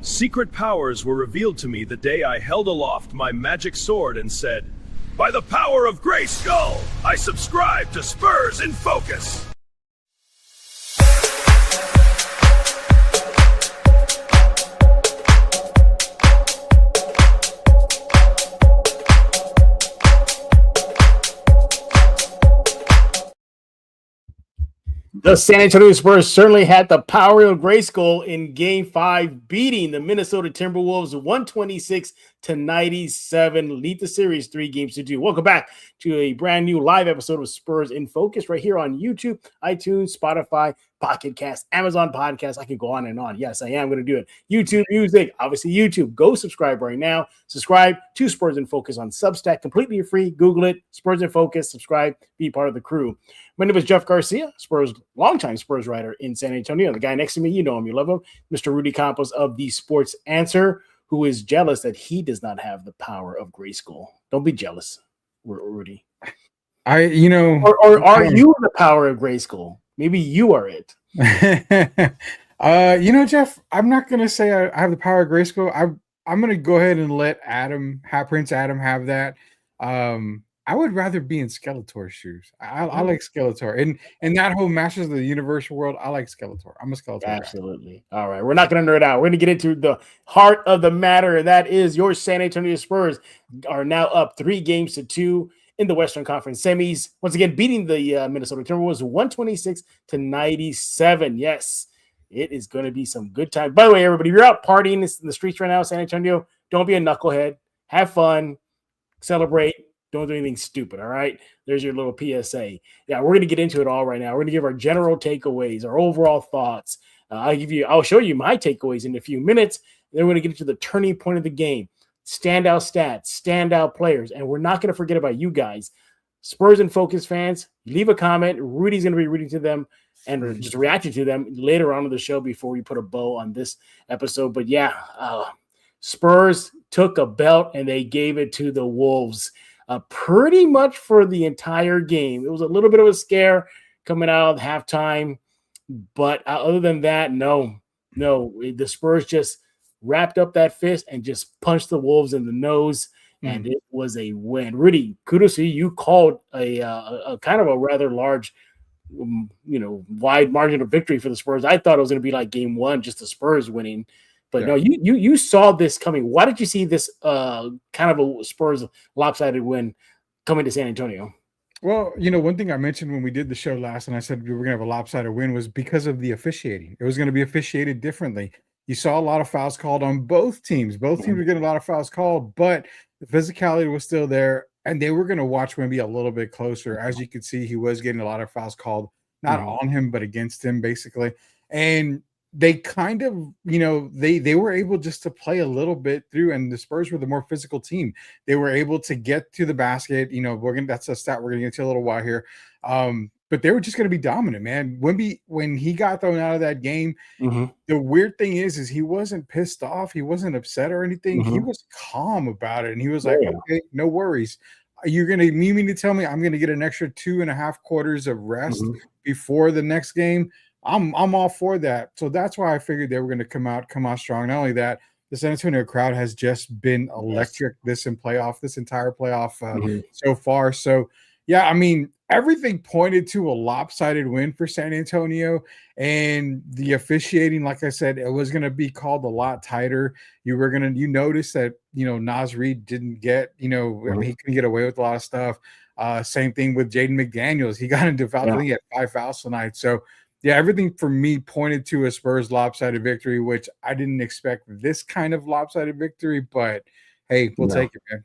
Secret powers were revealed to me the day I held aloft my magic sword and said, "By the power of Grayskull, I subscribe to Spurs in Focus." The San Antonio Spurs certainly had the power of Grayskull in Game 5, beating the Minnesota Timberwolves 126-97, lead the series 3-2. Welcome back to a brand new live episode of Spurs in Focus right here on YouTube, iTunes, Spotify, Pocket Cast, Amazon Podcast. I can go on and on. Yes, I am going to do it. YouTube Music, obviously YouTube. Go subscribe right now. Subscribe to Spurs in Focus on Substack, completely free. Google it, Spurs in Focus. Subscribe, be part of the crew. My name is Jeff Garcia, longtime Spurs writer in San Antonio. The guy next to me, you know him, you love him, Mr. Rudy Campos of the Sports Answer, who is jealous that he does not have the power of Grayskull. Don't be jealous, Rudy. Or are you the power of Grayskull? Maybe you are it. Jeff, I'm not going to say I have the power of Grayskull. I'm going to go ahead and let Prince Adam have that. I would rather be in Skeletor's shoes. I like Skeletor. And that whole Masters of the Universe world, I like Skeletor. I'm a Skeletor. Absolutely. Guy. All right. We're not going to nerd out. We're going to get into the heart of the matter. That is your San Antonio Spurs are now up 3-2 in the Western Conference semis. Once again, beating the Minnesota Timberwolves 126-97. Yes, it is going to be some good time. By the way, everybody, if you're out partying in the streets right now, San Antonio, don't be a knucklehead. Have fun. Celebrate. Don't do anything stupid, all right? There's your little PSA. Yeah, we're going to get into it all right now. We're going to give our general takeaways, our overall thoughts. I'll show you my takeaways in a few minutes. Then we're going to get into the turning point of the game, standout stats, standout players, and we're not going to forget about you guys. Spurs and Focus fans, leave a comment. Rudy's going to be reading to them and just reacting to them later on in the show before we put a bow on this episode. But yeah, Spurs took a belt and they gave it to the Wolves. Pretty much for the entire game. It was a little bit of a scare coming out of halftime, but other than that, no. The Spurs just wrapped up that fist and just punched the Wolves in the nose, and it was a win. Rudy, kudos to you. You called a kind of a rather large, wide margin of victory for the Spurs. I thought it was going to be like game one, just the Spurs winning. But no, you saw this coming. Why did you see this kind of a Spurs lopsided win coming to San Antonio? Well, one thing I mentioned when we did the show last and I said we were going to have a lopsided win was because of the officiating. It was going to be officiated differently. You saw a lot of fouls called on both teams. Both teams were getting a lot of fouls called, but the physicality was still there, and they were going to watch Wemby a little bit closer. As you could see, he was getting a lot of fouls called, not on him, but against him, basically. And they kind of, they were able just to play a little bit through, and the Spurs were the more physical team. They were able to get to the basket. That's a stat we're going to get to a little while here. But they were just going to be dominant, man. Wemby, when he got thrown out of that game, the weird thing is he wasn't pissed off. He wasn't upset or anything. He was calm about it. And he was like, okay, no worries. You're going to mean to tell me I'm going to get an extra 2.5 quarters of rest before the next game? I'm all for that. So that's why I figured they were going to come out strong. Not only that, the San Antonio crowd has just been electric this entire playoff so far. So yeah, I mean, everything pointed to a lopsided win for San Antonio, and the officiating, like I said, it was going to be called a lot tighter. You notice that, Naz Reid didn't get, he couldn't get away with a lot of stuff. Same thing with Jaden McDaniels. He got into fouls. I think he had 5 fouls tonight. So yeah, everything for me pointed to a Spurs lopsided victory, which I didn't expect this kind of lopsided victory, but hey, we'll take it, man.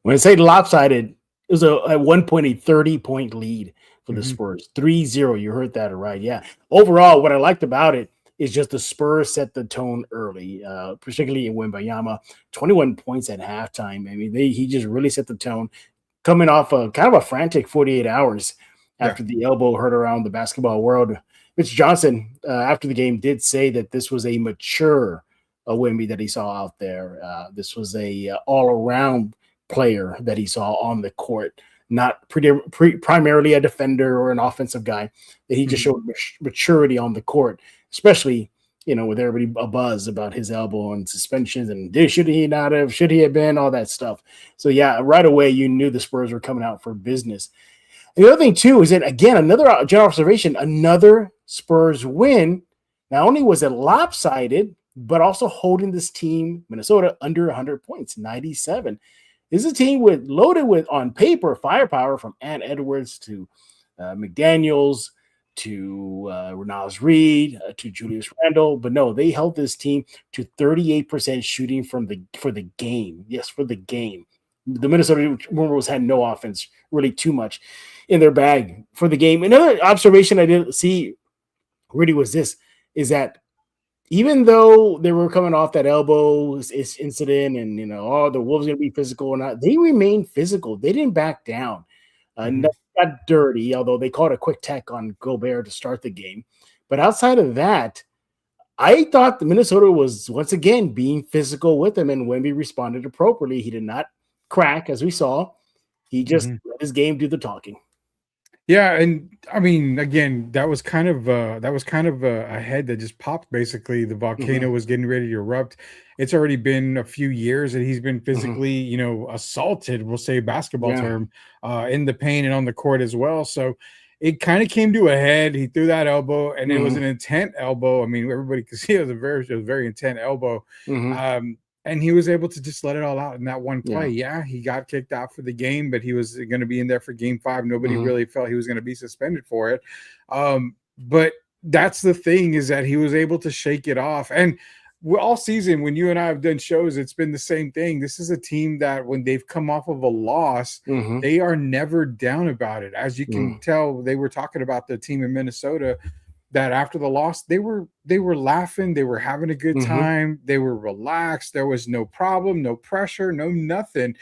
When I say lopsided, it was at one point a 30-point lead for the Spurs. 3-0. You heard that right. Yeah. Overall, what I liked about it is just the Spurs set the tone early, particularly in Wembanyama. 21 points at halftime. I mean, he just really set the tone, coming off a kind of a frantic 48 hours after the elbow hurt around the basketball world. Mitch Johnson, after the game, did say that this was a mature Wemby that he saw out there. This was a all-around player that he saw on the court, not primarily a defender or an offensive guy. That he just showed maturity on the court, especially with everybody abuzz about his elbow and suspensions and should he not have, should he have been, all that stuff. So yeah, right away you knew the Spurs were coming out for business. And the other thing too is that, again, another general observation, another Spurs win. Not only was it lopsided, but also holding this team, Minnesota, under 100 points, 97. This is a team loaded with, on paper, firepower from Ant Edwards to McDaniels to Renaz Reed to Julius Randle. But no, they held this team to 38% shooting for the game. Yes, for the game. The Minnesota Timberwolves had no offense, really too much in their bag for the game. Another observation I didn't see really was this, is that even though they were coming off that elbow incident and, the Wolves going to be physical or not, they remained physical. They didn't back down. Nothing got dirty, although they called a quick tech on Gobert to start the game. But outside of that, I thought the Minnesota was once again being physical with him, and Wemby responded appropriately. He did not crack, as we saw. He just let his game do the talking. Yeah, and I mean, again, that was kind of a head that just popped. Basically, the volcano was getting ready to erupt. It's already been a few years that he's been physically, assaulted. We'll say basketball term, in the paint and on the court as well. So it kind of came to a head. He threw that elbow, and it was an intent elbow. I mean, everybody could see it was a very intent elbow. And he was able to just let it all out in that one play. Yeah, he got kicked out for the game, but he was going to be in there for game 5. Nobody really felt he was going to be suspended for it. But that's the thing, is that he was able to shake it off. And all season, when you and I have done shows, it's been the same thing. This is a team that when they've come off of a loss, they are never down about it. As you can tell, they were talking about the team in Minnesota that after the loss, they were laughing, they were having a good time, they were relaxed, there was no problem, no pressure, no nothing.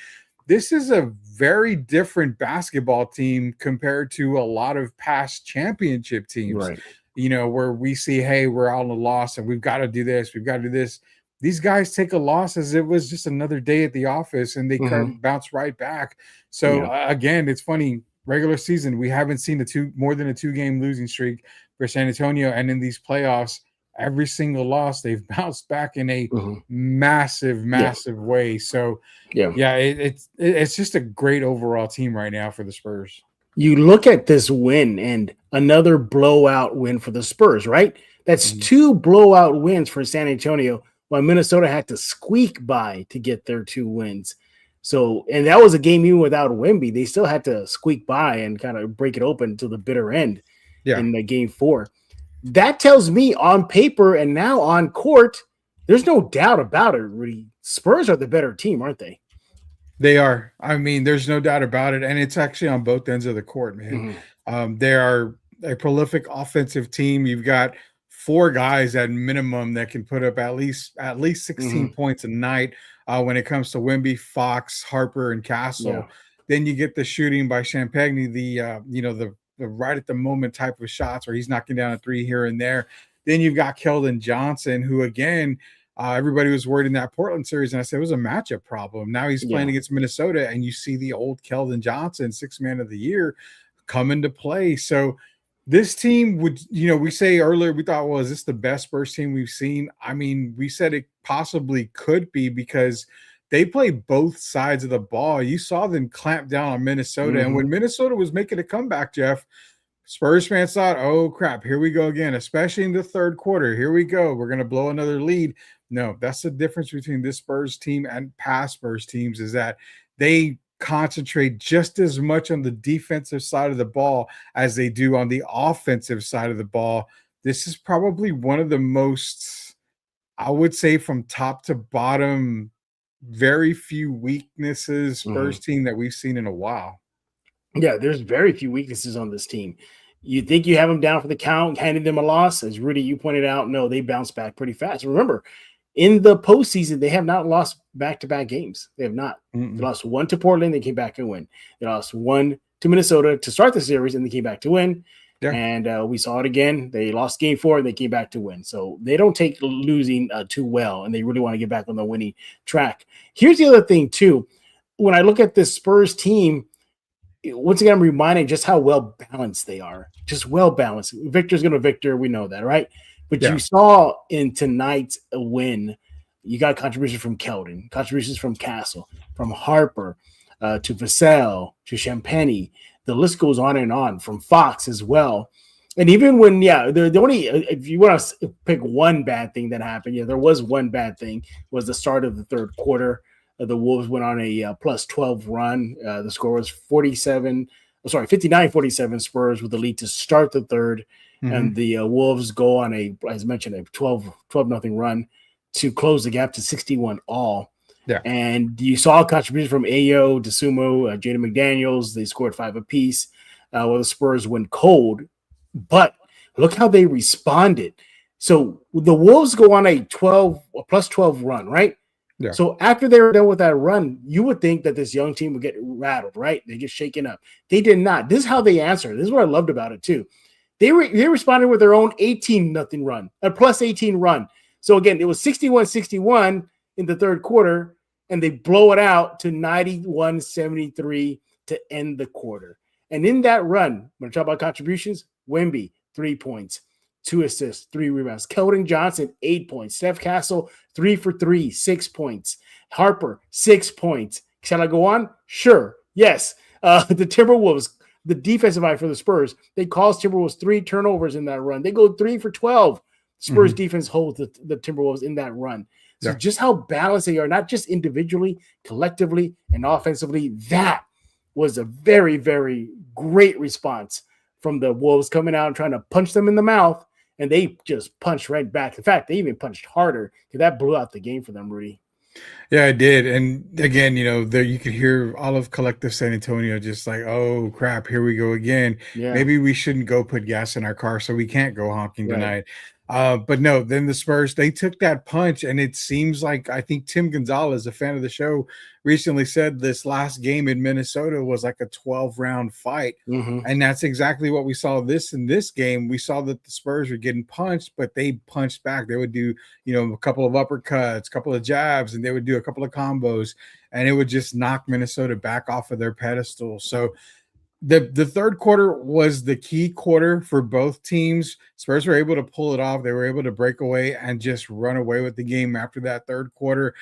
This is a very different basketball team compared to a lot of past championship teams, right? Where we see, hey, we're on a loss and we've got to do this, we've got to do this. These guys take a loss as it was just another day at the office, and they bounce right back. So again, it's funny. Regular season, we haven't seen more than a 2-game losing streak for San Antonio, and in these playoffs, every single loss they've bounced back in a massive way. So it's just a great overall team right now for the Spurs. You look at this win and another blowout win for the Spurs, right? That's 2 blowout wins for San Antonio, while Minnesota had to squeak by to get their 2 wins. So, and that was a game even without Wemby. They still had to squeak by and kind of break it open to the bitter end in the game 4. That tells me on paper and now on court, there's no doubt about it, Rudy. Spurs are the better team, aren't they? They are. I mean, there's no doubt about it. And it's actually on both ends of the court, man. They are a prolific offensive team. You've got 4 guys at minimum that can put up at least 16 points a night. When it comes to Wemby, Fox, Harper, and Castle, then you get the shooting by Champagny, the right at the moment type of shots where he's knocking down a 3 here and there. Then you've got Keldon Johnson, who again, everybody was worried in that Portland series, and I said it was a matchup problem. Now he's playing against Minnesota, and you see the old Keldon Johnson, 6th man of the year, come into play. So this team would, we say earlier, we thought, well, is this the best Spurs team we've seen? I mean, we said it possibly could be because they play both sides of the ball. You saw them clamp down on Minnesota. And when Minnesota was making a comeback, Jeff, Spurs fans thought, oh, crap, here we go again, especially in the 3rd quarter. Here we go. We're going to blow another lead. No, that's the difference between this Spurs team and past Spurs teams, is that they concentrate just as much on the defensive side of the ball as they do on the offensive side of the ball. This is probably one of the most, I would say, from top to bottom, very few weaknesses Spurs team that we've seen in a while. Yeah, there's very few weaknesses on this team. You think you have them down for the count, handing them a loss, as Rudy, you pointed out. No, they bounce back pretty fast. Remember, in the postseason, they have not lost back-to-back games. They have not. They lost 1 to Portland. They came back and win. They lost 1 to Minnesota to start the series, and they came back to win. Yeah. And we saw it again. They lost game 4, and they came back to win. So they don't take losing too well, and they really want to get back on the winning track. Here's the other thing, too. When I look at this Spurs team, once again, I'm reminded just how well-balanced they are. Just well-balanced. Victor's going to Victor. We know that, right? But Yeah. you saw in tonight's win, you got contributions from Keldon, contributions from Castle, from Harper, to Vassell, to Champagny. The list goes on, from Fox as well. And even when, the only, if you want to pick one bad thing that happened, there was one bad thing, was the start of the third quarter. The Wolves went on a plus 12 run. The score was 59-47 Spurs with the lead to start the third. Mm-hmm. And the Wolves go on as mentioned, a 12-0 run to close the gap to 61 all. Yeah. And you saw contributions from Ayo, DeSumo, Jaden McDaniels. They scored 5 apiece. While the Spurs went cold. But look how they responded. So the Wolves go on a plus 12 run, right? Yeah. So after they were done with that run, you would think that this young team would get rattled, right? They get shaken up. They did not. This is how they answered. This is what I loved about it too. They responded with their own 18-0 run, a plus 18 run. So again, it was 61-61 in the third quarter, and they blow it out to 91-73 to end the quarter. And in that run, when I talk about contributions, Wemby, 3 points, 2 assists, 3 rebounds. Keldon Johnson, 8 points. Steph Castle, 3 for 3, 6 points. Harper, 6 points. Shall I go on? Sure. Yes. The Timberwolves, the defensive eye for the Spurs, they caused Timberwolves 3 turnovers in that run. They go 3 for 12. Spurs defense holds the Timberwolves in that run. So just how balanced they are, not just individually, collectively, and offensively, that was a very, very great response from the Wolves coming out and trying to punch them in the mouth, and they just punched right back. In fact, they even punched harder because that blew out the game for them, Rudy. Yeah, it did. And again, there you could hear all of collective San Antonio just like, oh crap, here we go again. Yeah. Maybe we shouldn't go put gas in our car, so we can't go honking tonight. But no, then the Spurs, they took that punch, and it seems like, I think Tim Gonzalez, a fan of the show, recently said this last game in Minnesota was like a 12-round fight. And that's exactly what we saw in this game. We saw that the Spurs were getting punched, but they punched back. They would do, a couple of uppercuts, a couple of jabs, and they would do a couple of combos, and it would just knock Minnesota back off of their pedestal. So the third quarter was the key quarter for both teams. Spurs were able to pull it off. They were able to break away and just run away with the game after that third quarter.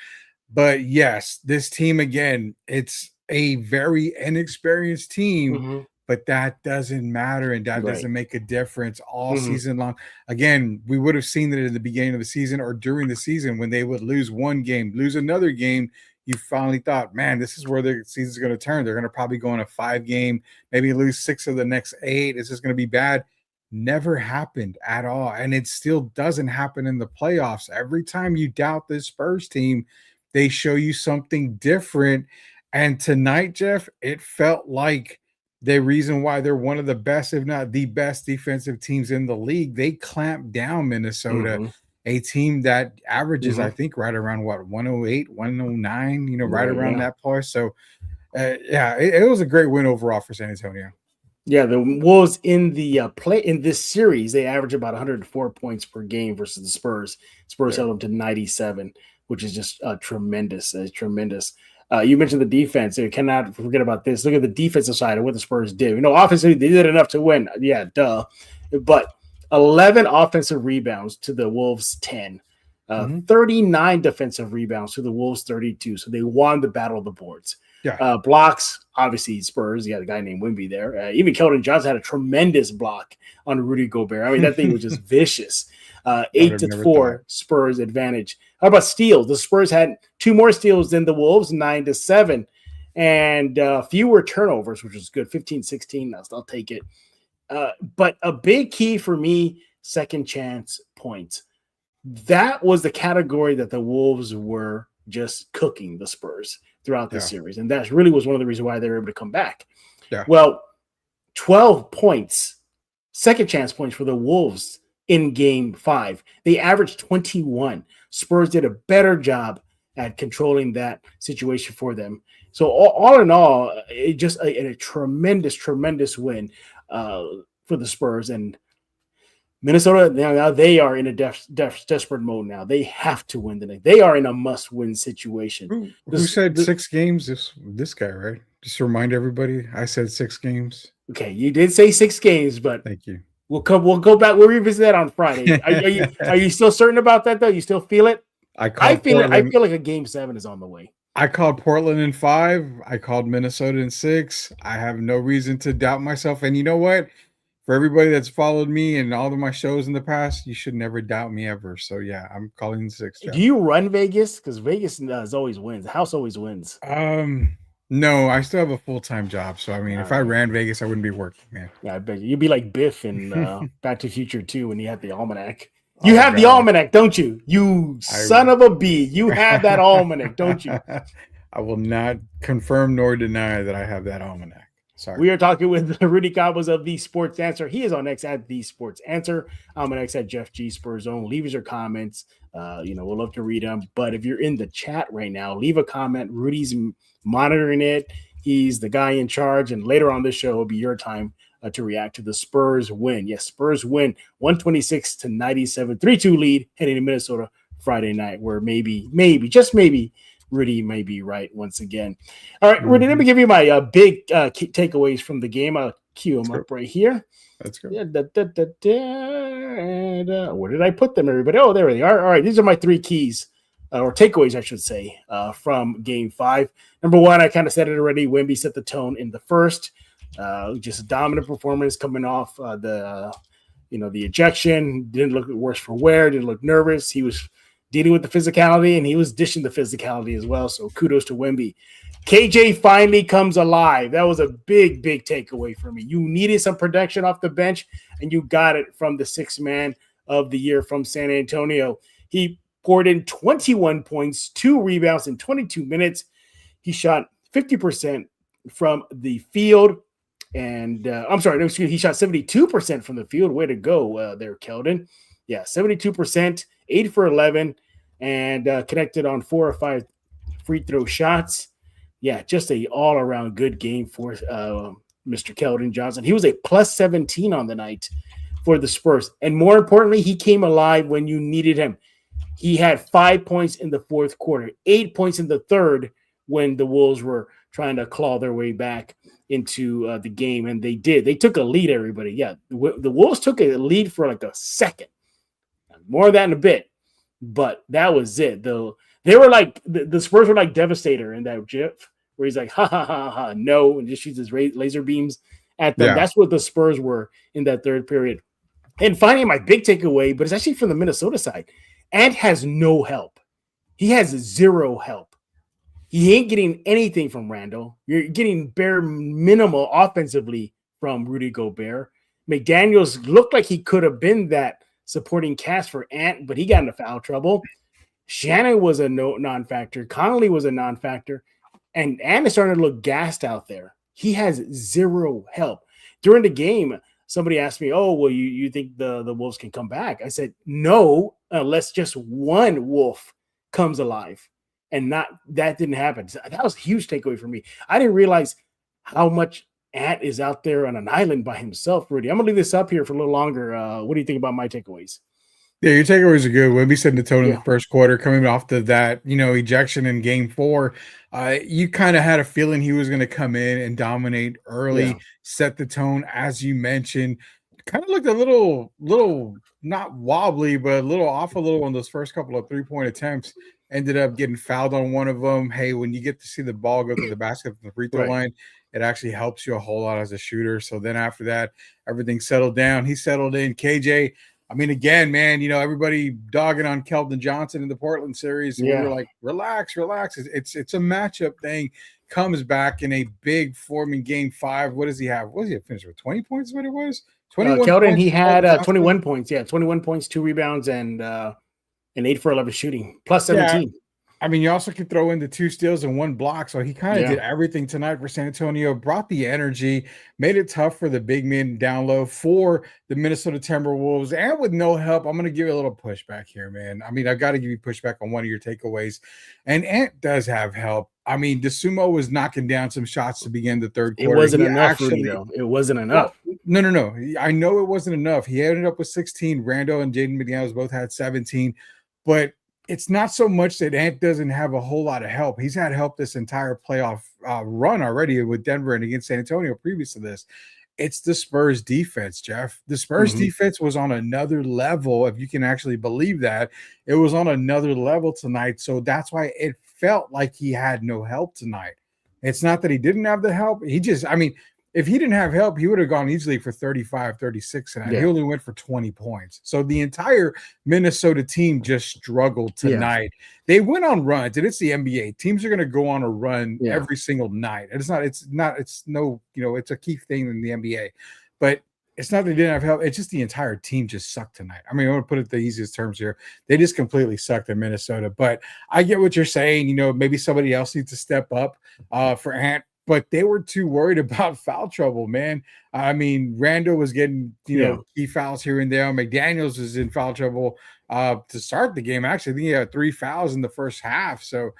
But yes, this team, again, it's a very inexperienced team, but that doesn't matter, and that doesn't make a difference all season long. Again, we would have seen it at the beginning of the season or during the season when they would lose one game, lose another game. You finally thought, man, this is where the season's going to turn. They're going to probably go on a 5-game, maybe lose 6 of the next 8. Is this going to be bad? Never happened at all. And it still doesn't happen in the playoffs. Every time you doubt this Spurs team, they show you something different. And tonight, Jeff, it felt like the reason why they're one of the best, if not the best defensive teams in the league. They clamped down Minnesota. A team that averages, I think, right around 108, 109, right around that point. So, it was a great win overall for San Antonio. Yeah, the Wolves in the in this series, they average about 104 points per game versus the Spurs. Spurs held them to 97, which is just tremendous. Tremendous. You mentioned the defense. You cannot forget about this. Look at the defensive side of what the Spurs did. Offensively, they did enough to win. Yeah, duh. But 11 offensive rebounds to the Wolves 10. 39 defensive rebounds to the Wolves 32. So they won the battle of the boards. Yeah. Blocks, obviously Spurs. You got a guy named Wemby there. Even Keldon Johnson had a tremendous block on Rudy Gobert. I mean, that thing was just vicious. 8-4 Spurs advantage. How about steals? The Spurs had 2 more steals than the Wolves, 9-7. And fewer turnovers, which is good. 15-16. I'll take it. But a big key for me, second chance points. That was the category that the Wolves were just cooking the Spurs throughout the series. And that really was one of the reasons why they were able to come back. Yeah. Well, 12 points, second chance points for the Wolves in game 5. They averaged 21. Spurs did a better job at controlling that situation for them. So all in all, it just a tremendous, tremendous win for the Spurs. And Minnesota, now they are in a desperate mode now. They have to win the next. They are in a must-win situation. Who said 6 games? This guy, right? Just to remind everybody, I said 6 games. Okay, you did say 6 games, but thank you. We'll go back. We'll revisit that on Friday. Are you still certain about that though? You still feel it? I feel it. I feel like a game 7 is on the way. I called Portland in 5. I called Minnesota in 6. I have no reason to doubt myself. And you know what? For everybody that's followed me and all of my shows in the past, you should never doubt me ever. So yeah, I'm calling 6. Jeff. Do you run Vegas? Because Vegas always wins. The house always wins. No, I still have a full-time job. So I mean, if I ran Vegas, I wouldn't be working, man. Yeah, I bet you'd be like Biff in Back to the Future 2 when you had the almanac. You have the almanac, don't you? You son of a bee. You have that almanac, don't you? I will not confirm nor deny that I have that almanac. Sorry. We are talking with Rudy Campos of The Sports Answer. He is on X at The Sports Answer. I'm on X at Jeff G Spurs Zone. Leave us your comments. We'll love to read them. But if you're in the chat right now, leave a comment. Rudy's monitoring it. He's the guy in charge. And later on this show will be your time to react to the Spurs win. Yes, Spurs win 126-97, 3-2 lead heading to Minnesota Friday night, where maybe, just maybe, Rudy may be right once again. All right, Rudy, let me give you my big takeaways from the game. I'll cue them up right here. Let's go. And, where did I put them, everybody? Oh, there they are. All right, these are my 3 keys, or takeaways, I should say, from Game 5. Number 1, I kind of said it already. Wemby set the tone in the first. Just a dominant performance coming off the ejection. Didn't look worse for wear. Didn't look nervous. He was dealing with the physicality, and he was dishing the physicality as well. So kudos to Wemby. KJ finally comes alive. That was a big, big takeaway for me. You needed some production off the bench, and you got it from the 6th man of the year from San Antonio. He poured in 21 points, 2 rebounds in 22 minutes. He shot 50% from the field. And he shot 72% from the field. Way to go there, Keldon. Yeah, 72%, 8 for 11, and connected on 4 or 5 free throw shots. Yeah, just a all-around good game for Mr. Keldon Johnson. He was a plus 17 on the night for the Spurs. And more importantly, he came alive when you needed him. He had 5 points in the fourth quarter, 8 points in the third when the Wolves were trying to claw their way back into the game, and they did. They took a lead, everybody. Yeah, the Wolves took a lead for like a second. More of that in a bit, but that was it, though. They were like, the Spurs were like Devastator in that GIF, where he's like, ha, ha, ha, ha, no, and just shoots his laser beams at them. Yeah. That's what the Spurs were in that third period. And finally, my big takeaway, but it's actually from the Minnesota side. Ant has no help. He has 0 help. He ain't getting anything from Randall. You're getting bare minimal offensively from Rudy Gobert. McDaniels looked like he could have been that supporting cast for Ant, but he got into foul trouble. Shannon was a non-factor. Connolly was a non-factor. And Ant is starting to look gassed out there. He has 0 help. During the game, somebody asked me, oh, well, you think the Wolves can come back? I said, no, unless just one Wolf comes alive. And that didn't happen. That was a huge takeaway for me. I didn't realize how much Ant is out there on an island by himself, Rudy. I'm going to leave this up here for a little longer. What do you think about my takeaways? Yeah, your takeaways are good. Wemby setting the tone in the first quarter, coming off to that, ejection in Game 4. You kind of had a feeling he was going to come in and dominate early, set the tone, as you mentioned. Kind of looked a little not wobbly, but a little off a little on those first couple of 3-point attempts. Ended up getting fouled on one of them. Hey, when you get to see the ball go to the basket from the free throw line, it actually helps you a whole lot as a shooter. So then after that, everything settled down. He settled in. KJ, I mean, again, man, everybody dogging on Keldon Johnson in the Portland series. We were like, relax. It's a matchup thing. Comes back in a big form in Game 5. What does he have? What does he have finished with? 20 points is what it was? 21 Keldon, points. He had 21 points. Yeah, 21 points, 2 rebounds, and 8 for 11 shooting, plus 17. Yeah. I mean, you also could throw in the 2 steals and 1 block. So he kind of did everything tonight for San Antonio, brought the energy, made it tough for the big men down low for the Minnesota Timberwolves. And with no help, I'm going to give you a little pushback here, man. I mean, I've got to give you pushback on one of your takeaways. And Ant does have help. I mean, DeSumo was knocking down some shots to begin the third quarter. It wasn't enough, Rudy, though. It wasn't enough. No. I know it wasn't enough. He ended up with 16. Randall and Jaden McDaniels both had 17. But it's not so much that Ant doesn't have a whole lot of help. He's had help this entire playoff run already with Denver and against San Antonio previous to this. It's the Spurs defense, Jeff. The Spurs defense was on another level, if you can actually believe that. It was on another level tonight. So that's why it felt like he had no help tonight. It's not that he didn't have the help. If he didn't have help, he would have gone easily for 35, 36 tonight. He only went for 20 points. So the entire Minnesota team just struggled tonight. They went on runs, and it's the NBA. Teams are going to go on a run every single night. And it's a key thing in the NBA. But it's not that they didn't have help. It's just the entire team just sucked tonight. I mean, I want to put it the easiest terms here. They just completely sucked in Minnesota. But I get what you're saying. Maybe somebody else needs to step up for Ant. But they were too worried about foul trouble, man. I mean, Randall was getting, key fouls here and there. McDaniels was in foul trouble to start the game. Actually, I think he had 3 fouls in the first half. So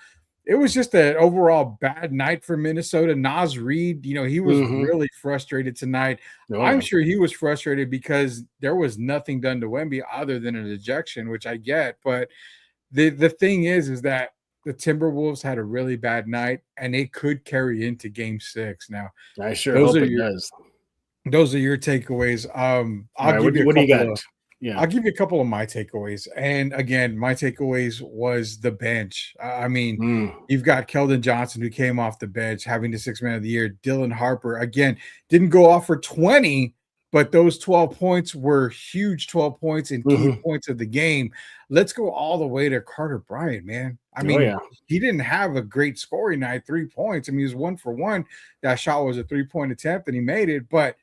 it was just an overall bad night for Minnesota. Naz Reid, he was really frustrated tonight. I'm sure he was frustrated because there was nothing done to Wemby other than an ejection, which I get. But the thing is that the Timberwolves had a really bad night, and it could carry into Game 6. Now, I sure hope it does. Those are your takeaways. I'll give you a couple of my takeaways. And again, my takeaways was the bench. You've got Keldon Johnson, who came off the bench, having the 6th man of the year. Dylan Harper, again, didn't go off for 20, but those 12 points were huge 12 points and key points of the game. Let's go all the way to Carter Bryant, man. He didn't have a great scoring night, 3 points. He was 1 for 1. That shot was a 3-point attempt, and he made it. But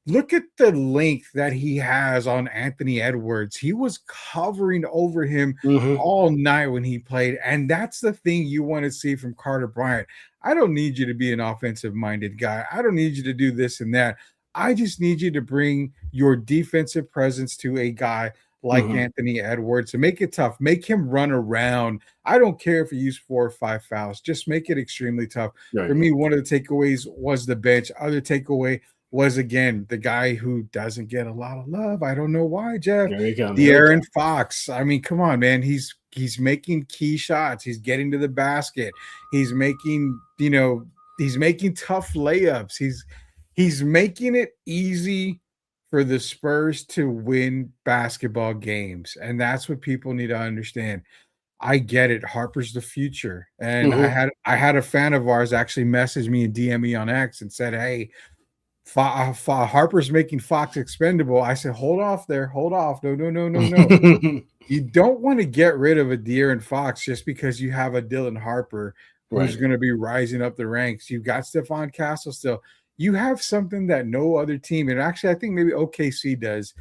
look at the length that he has on Anthony Edwards. He was covering over him all night when he played, and that's the thing you want to see from Carter Bryant. I don't need you to be an offensive-minded guy. I don't need you to do this and that. I just need you to bring your defensive presence to a guy like Anthony Edwards to make it tough. Make him run around. I don't care if you use 4 or 5 fouls. Just make it extremely tough. For me, one of the takeaways was the bench. Other takeaway was, again, the guy who doesn't get a lot of love. I don't know why, Jeff. De'Aaron Fox. I mean, come on, man. He's making key shots. He's getting to the basket. He's making, he's making tough layups. He's making it easy for the Spurs to win basketball games. And that's what people need to understand. I get it. Harper's the future. And I had a fan of ours actually message me and DM me on X and said, hey, Harper's making Fox expendable. I said, hold off there. Hold off. No. You don't want to get rid of a De'Aaron Fox just because you have a Dylan Harper who's going to be rising up the ranks. You've got Stephon Castle still. You have something that no other team, and actually I think maybe OKC does,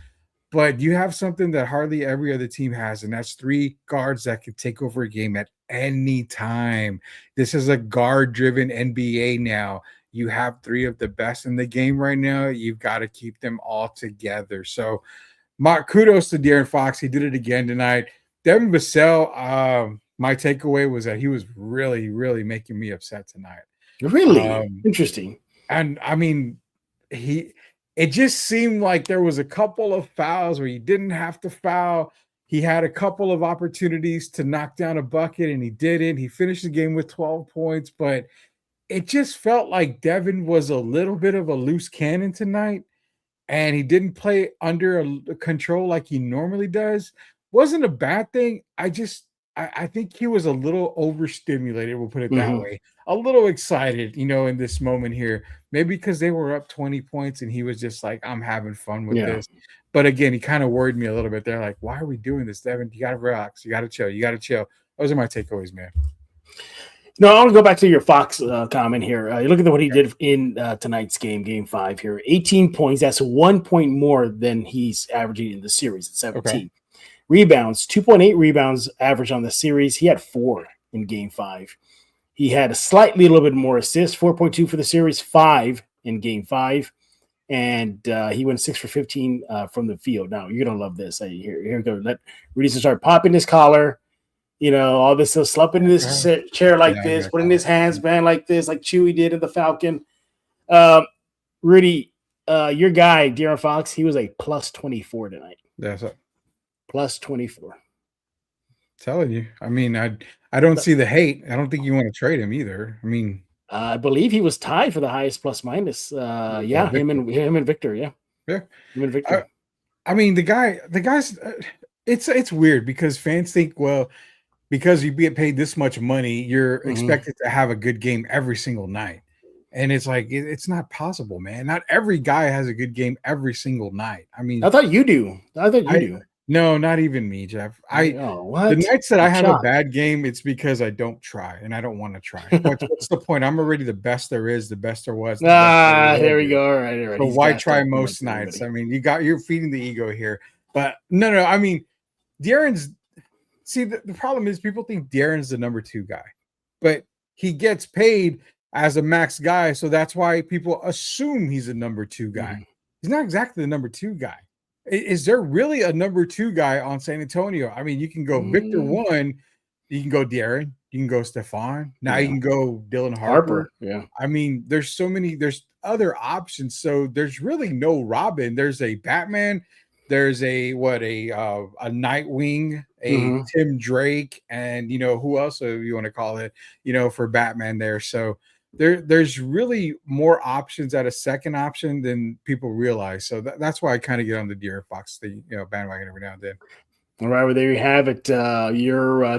but you have something that hardly every other team has, and that's 3 guards that can take over a game at any time. This is a guard-driven NBA now. You have 3 of the best in the game right now. You've got to keep them all together. So, kudos to De'Aaron Fox. He did it again tonight. Devin Vassell, my takeaway was that he was really, really making me upset tonight. Really? Interesting. And I mean, it just seemed like there was a couple of fouls where he didn't have to foul. He had a couple of opportunities to knock down a bucket, and he didn't. He finished the game with 12 points, but it just felt like Devin was a little bit of a loose cannon tonight, and he didn't play under a control like he normally does. Wasn't a bad thing. I think he was a little overstimulated, we'll put it that way. A little excited, in this moment here. Maybe because they were up 20 points and he was just like, I'm having fun with this. But again, he kind of worried me a little bit. They're like, why are we doing this, Devin? You got to relax. You got to chill. Those are my takeaways, man. No, I want to go back to your Fox comment here. You look at what he did in tonight's game, Game 5 here. 18 points. That's 1 point more than he's averaging in the series at 17. Okay. Rebounds, 2.8 rebounds average on the series. He had 4 in Game 5. He had a little bit more assists, 4.2 for the series, 5 in Game 5. And he went 6 for 15 from the field. Now, you're going to love this. Here we go. Let Rudy start popping his collar. All this, slumping in this chair like this, putting his hands, man, like this, like Chewy did in the Falcon. Rudy, your guy, De'Aaron Fox, he was a plus 24 tonight. That's it. Plus 24. Telling you. I mean, I don't see the hate. I don't think you want to trade him either. I mean, I believe he was tied for the highest plus minus. Yeah, him and Victor. Yeah, Yeah. him and Victor. I mean, the guy's. It's weird because fans think, well, because you get paid this much money, you're expected to have a good game every single night. And it's like, it's not possible, man. Not every guy has a good game every single night. I mean, I thought you do. No, not even me, Jeff. What? The nights that I have a bad game, it's because I don't try and I don't want to try. What's the point? I'm already the best there is, the best there was. There we go. All right. So why try most nights? I mean, you're feeding the ego here. But no. I mean, De'Aaron's. See, the problem is people think De'Aaron's the number 2 guy, but he gets paid as a max guy, so that's why people assume he's a number 2 guy. He's not exactly the number 2 guy. Is there really a number 2 guy on San Antonio? I mean, you can go Victor 1, you can go De'Aaron, you can go Stephon. Now you can go Dylan Harper. Yeah. I mean, there's other options. So there's really no Robin. There's a Batman. There's a Nightwing, a Tim Drake, and who else you want to call it, for Batman there. So there's really more options at a second option than people realize. So that's why I kind of get on the De'Aaron Fox bandwagon every now and then. All right, well, there you have it. Your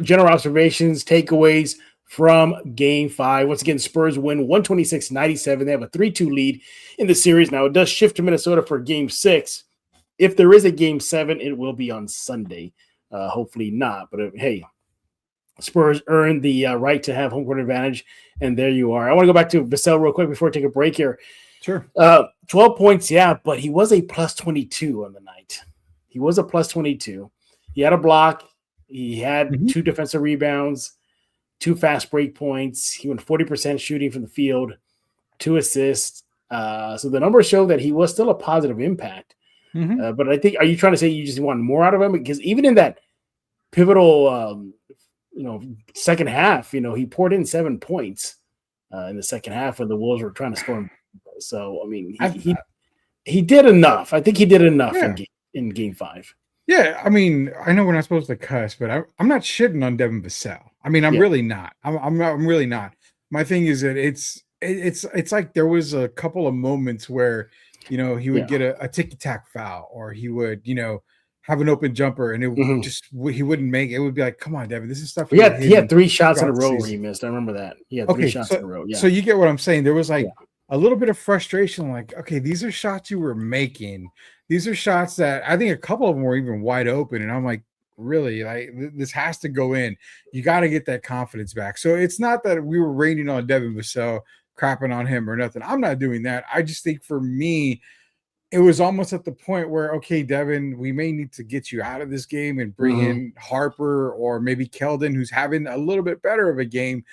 general observations, takeaways from Game 5. Once again, Spurs win 126-97. They have a 3-2 lead in the series. Now, it does shift to Minnesota for Game 6. If there is a Game 7, it will be on Sunday. Hopefully not. But hey, Spurs earned the right to have home court advantage, and there you are. I want to go back to Vassell real quick before we take a break here. Sure. 12 points, yeah, but he was a plus 22 on the night. He was a plus 22. He had a block. He had 2 defensive rebounds, 2 fast break points. He went 40% shooting from the field, 2 assists. So the numbers show that he was still a positive impact. But I think, are you trying to say you just want more out of him? Because even in that pivotal, second half, he poured in 7 points in the second half when the Wolves were trying to score him. So, I mean, he did enough. I think he did enough in Game 5. Yeah, I mean, I know we're not supposed to cuss, but I'm not shitting on Devin Vassell. I mean, I'm really not. I'm really not. My thing is that it's like there was a couple of moments where he would get a ticky-tack foul, or he would have an open jumper, and it would he wouldn't make it. It would be like, come on, Devin, this is stuff. He had 3 shots in a row where he missed. I remember that. He had 3 shots in a row. Yeah. So you get what I'm saying. There was like a little bit of frustration, like, okay, these are shots you were making. These are shots that I think a couple of them were even wide open, and I'm like, really, like, this has to go in. You got to get that confidence back. So it's not that we were raining on Devin Vassell, crapping on him or nothing. I'm not doing that. I just think for me, it was almost at the point where, okay, Devin, we may need to get you out of this game and bring in Harper or maybe Keldon, who's having a little bit better of a game,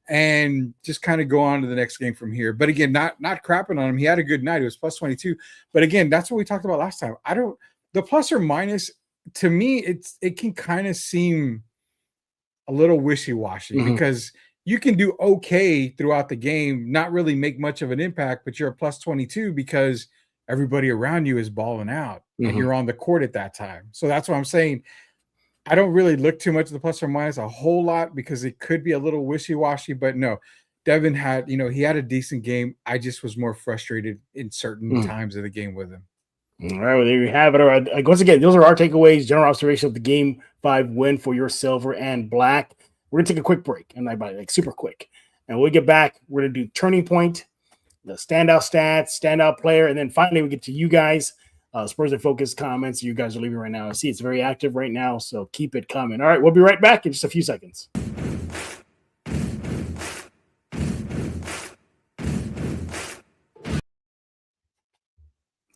and just kind of go on to the next game from here. But again, not crapping on him. He had a good night. It was plus 22. But again, that's what we talked about last time. The plus or minus, to me, it can kind of seem a little wishy-washy because you can do okay throughout the game, not really make much of an impact, but you're a plus 22 because everybody around you is balling out and you're on the court at that time. So that's what I'm saying. I don't really look too much at the plus or minus a whole lot because it could be a little wishy-washy, but no, Devin had, he had a decent game. I just was more frustrated in certain times of the game with him. All right, well, there you have it. All right, once again, those are our takeaways, general observation of the Game 5 win for your silver and black. We're going to take a quick break, and super quick. And when we get back, we're going to do turning point, the standout stats, standout player, and then finally we get to you guys, Spurs and Focus comments you guys are leaving right now. I see it's very active right now, so keep it coming. All right, we'll be right back in just a few seconds.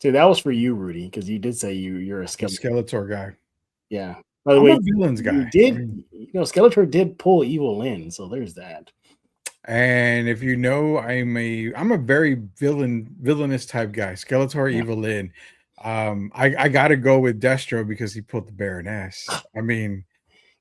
See, that was for you, Rudy, because you did say you're a Skeletor guy. Yeah. By the way, a villains guy. Skeletor did pull Evil in, so there's that. And if you know, I'm a very villainous type guy. Skeletor, Evil in. I got to go with Destro because he pulled the Baroness. I mean,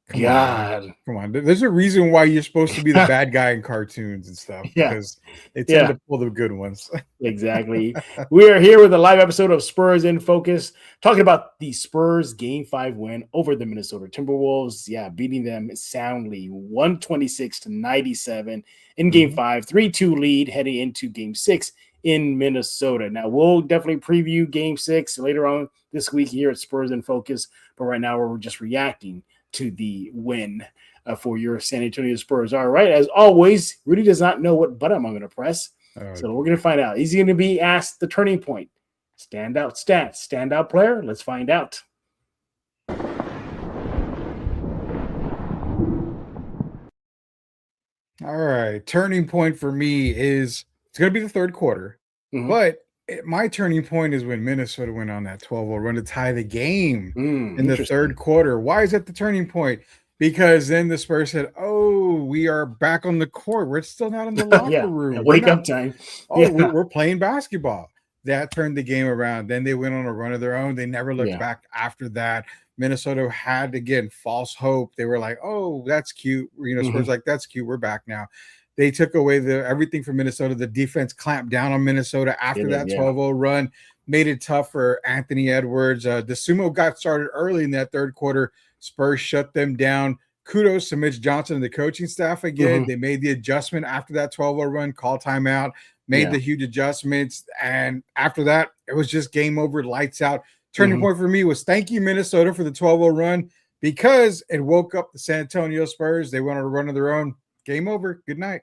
Come on, God. come on. There's a reason why you're supposed to be the bad guy in cartoons and stuff Yeah. because they tend Yeah. to pull the good ones. Exactly. We are here with a live episode of Spurs in Focus, talking about the Spurs Game 5 win over the Minnesota Timberwolves. Yeah, beating them soundly 126-97 in Game 5, 3-2 lead heading into Game 6 in Minnesota. Now, we'll definitely preview Game 6 later on this week here at Spurs in Focus, but right now we're just reacting to the win for your San Antonio Spurs. All right, as always, Rudy does not know what button I'm going to press. So we're going to find out. Is he going to be asked the turning point? Standout stats, standout player? Let's find out. All right. Turning point for me is it's going to be the third quarter. But my turning point is when Minnesota went on that 12-0 run to tie the game in the third quarter. Why is that the turning point? Because then the Spurs said, "Oh, we are back on the court. We're still not in the locker room. Wake up time. We're playing basketball." That turned the game around. Then they went on a run of their own. They never looked back after that. Minnesota had, again, false hope. They were like, "Oh, that's cute." Spurs like, "That's cute. We're back now." They took away everything from Minnesota. The defense clamped down on Minnesota after that 12-0 run, made it tough for Anthony Edwards. The sumo got started early in that third quarter. Spurs shut them down. Kudos to Mitch Johnson and the coaching staff again. They made the adjustment after that 12-0 run, call timeout, made the huge adjustments. And after that, it was just game over, lights out. Turning point for me was thank you, Minnesota, for the 12-0 run because it woke up the San Antonio Spurs. They went on a run of their own. Game over. Good night.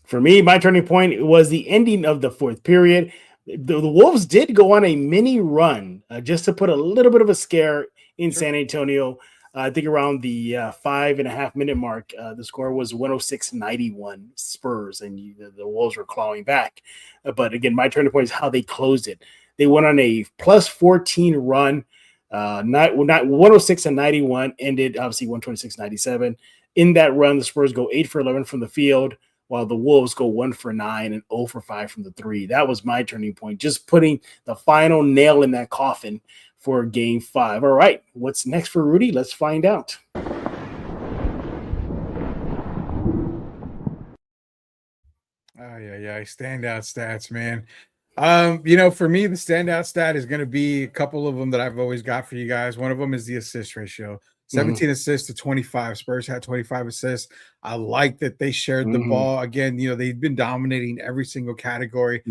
For me, my turning point was the ending of the fourth period. The Wolves did go on a mini run just to put a little bit of a scare in San Antonio. I think around the 5.5 minute mark, the score was 106-91 Spurs, and the Wolves were clawing back. But again, my turning point is how they closed it. They went on a plus 14 run, not 106-91, ended obviously 126-97. In that run, the Spurs go 8 for 11 from the field, while the Wolves go 1 for 9 and 0 for 5 from the three. That was my turning point, just putting the final nail in that coffin for Game 5. All right, what's next for Rudy? Let's find out. Oh, yeah. Standout stats, man. For me, the standout stat is going to be a couple of them that I've always got for you guys. One of them is the assist ratio. 17 assists to 25. Spurs had 25 assists. I like that they shared the ball. Again, they've been dominating every single category.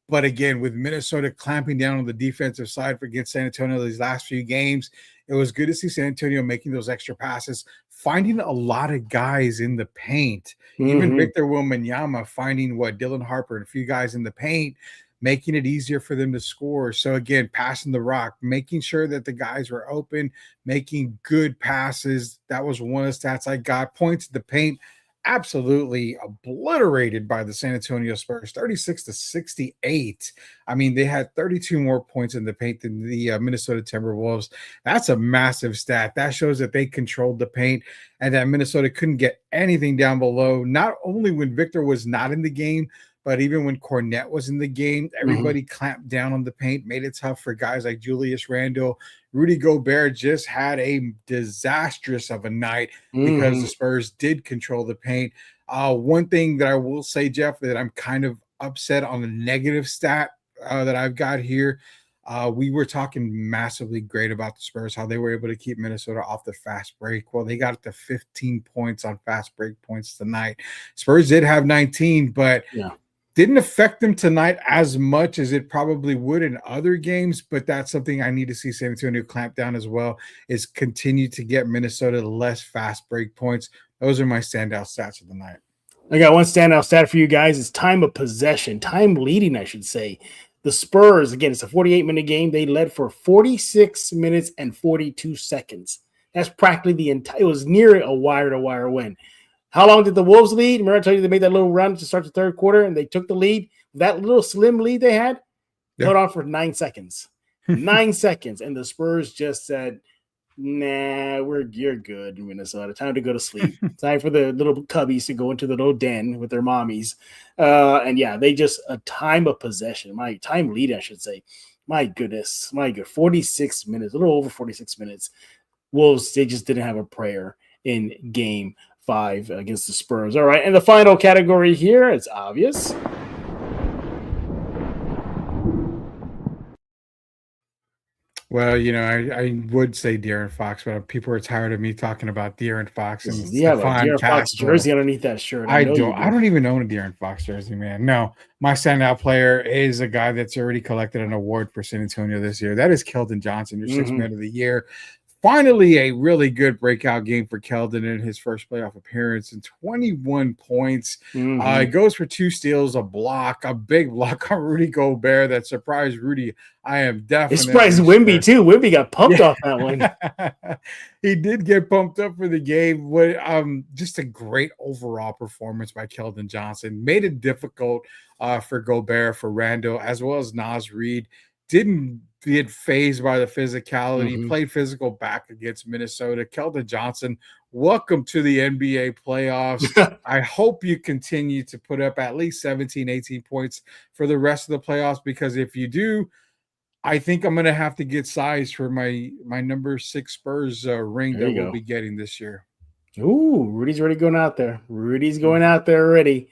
But again, with Minnesota clamping down on the defensive side against San Antonio these last few games, it was good to see San Antonio making those extra passes, finding a lot of guys in the paint. Even Victor Wembanyama finding Dylan Harper and a few guys in the paint, making it easier for them to score. So again, passing the rock, making sure that the guys were open, making good passes. That was one of the stats I got. Points in the paint, absolutely obliterated by the San Antonio Spurs, 36-68. I mean, they had 32 more points in the paint than the Minnesota Timberwolves. That's a massive stat. That shows that they controlled the paint and that Minnesota couldn't get anything down below, not only when Victor was not in the game, but even when Cornette was in the game, everybody clamped down on the paint, made it tough for guys like Julius Randle. Rudy Gobert just had a disastrous of a night because the Spurs did control the paint. One thing that I will say, Jeff, that I'm kind of upset on the negative stat that I've got here. We were talking massively great about the Spurs, how they were able to keep Minnesota off the fast break. Well, they got it to 15 points on fast break points tonight. Spurs did have 19, but didn't affect them tonight as much as it probably would in other games, but that's something I need to see San Antonio clamp down as well, is continue to get Minnesota less fast break points. Those are my standout stats of the night. I got one standout stat for you guys. It's time of possession, time leading, I should say. The Spurs, again, it's a 48-minute game. They led for 46 minutes and 42 seconds. That's practically the entire – it was near a wire-to-wire win. How long did the Wolves lead? Remember I told you they made that little run to start the third quarter and they took the lead? That little slim lead they had held on for 9 seconds. 9 seconds. And the Spurs just said, nah, you're good, Minnesota. Time to go to sleep. Time for the little cubbies to go into the little den with their mommies. They just a time of possession. My time lead, I should say. My goodness. 46 minutes, a little over 46 minutes. Wolves, they just didn't have a prayer in game 5 against the Spurs. All right. And the final category here, it's obvious. Well, I would say De'Aaron Fox, but people are tired of me talking about De'Aaron Fox and You have a Stephon De'Aaron Fox Castle. jersey underneath that shirt. I don't even own a De'Aaron Fox jersey, man. No, my standout player is a guy that's already collected an award for San Antonio this year. That is Keldon Johnson, your sixth man of the year. Finally, a really good breakout game for Keldon in his first playoff appearance, and 21 points. It goes for 2 steals, a block, a big block on Rudy Gobert that surprised Rudy. I am definitely. It surprised Wimby too. Wimby got pumped off that one. He did get pumped up for the game. Just a great overall performance by Keldon Johnson. Made it difficult for Gobert, for Randle, as well as Naz Reid. Didn't get phased by the physicality, played physical back against Minnesota. Keldon Johnson, welcome to the NBA playoffs. I hope you continue to put up at least 17, 18 points for the rest of the playoffs, because if you do, I think I'm going to have to get sized for my number 6 Spurs ring that we'll be getting this year. Ooh, Rudy's already going out there. Rudy's going out there already.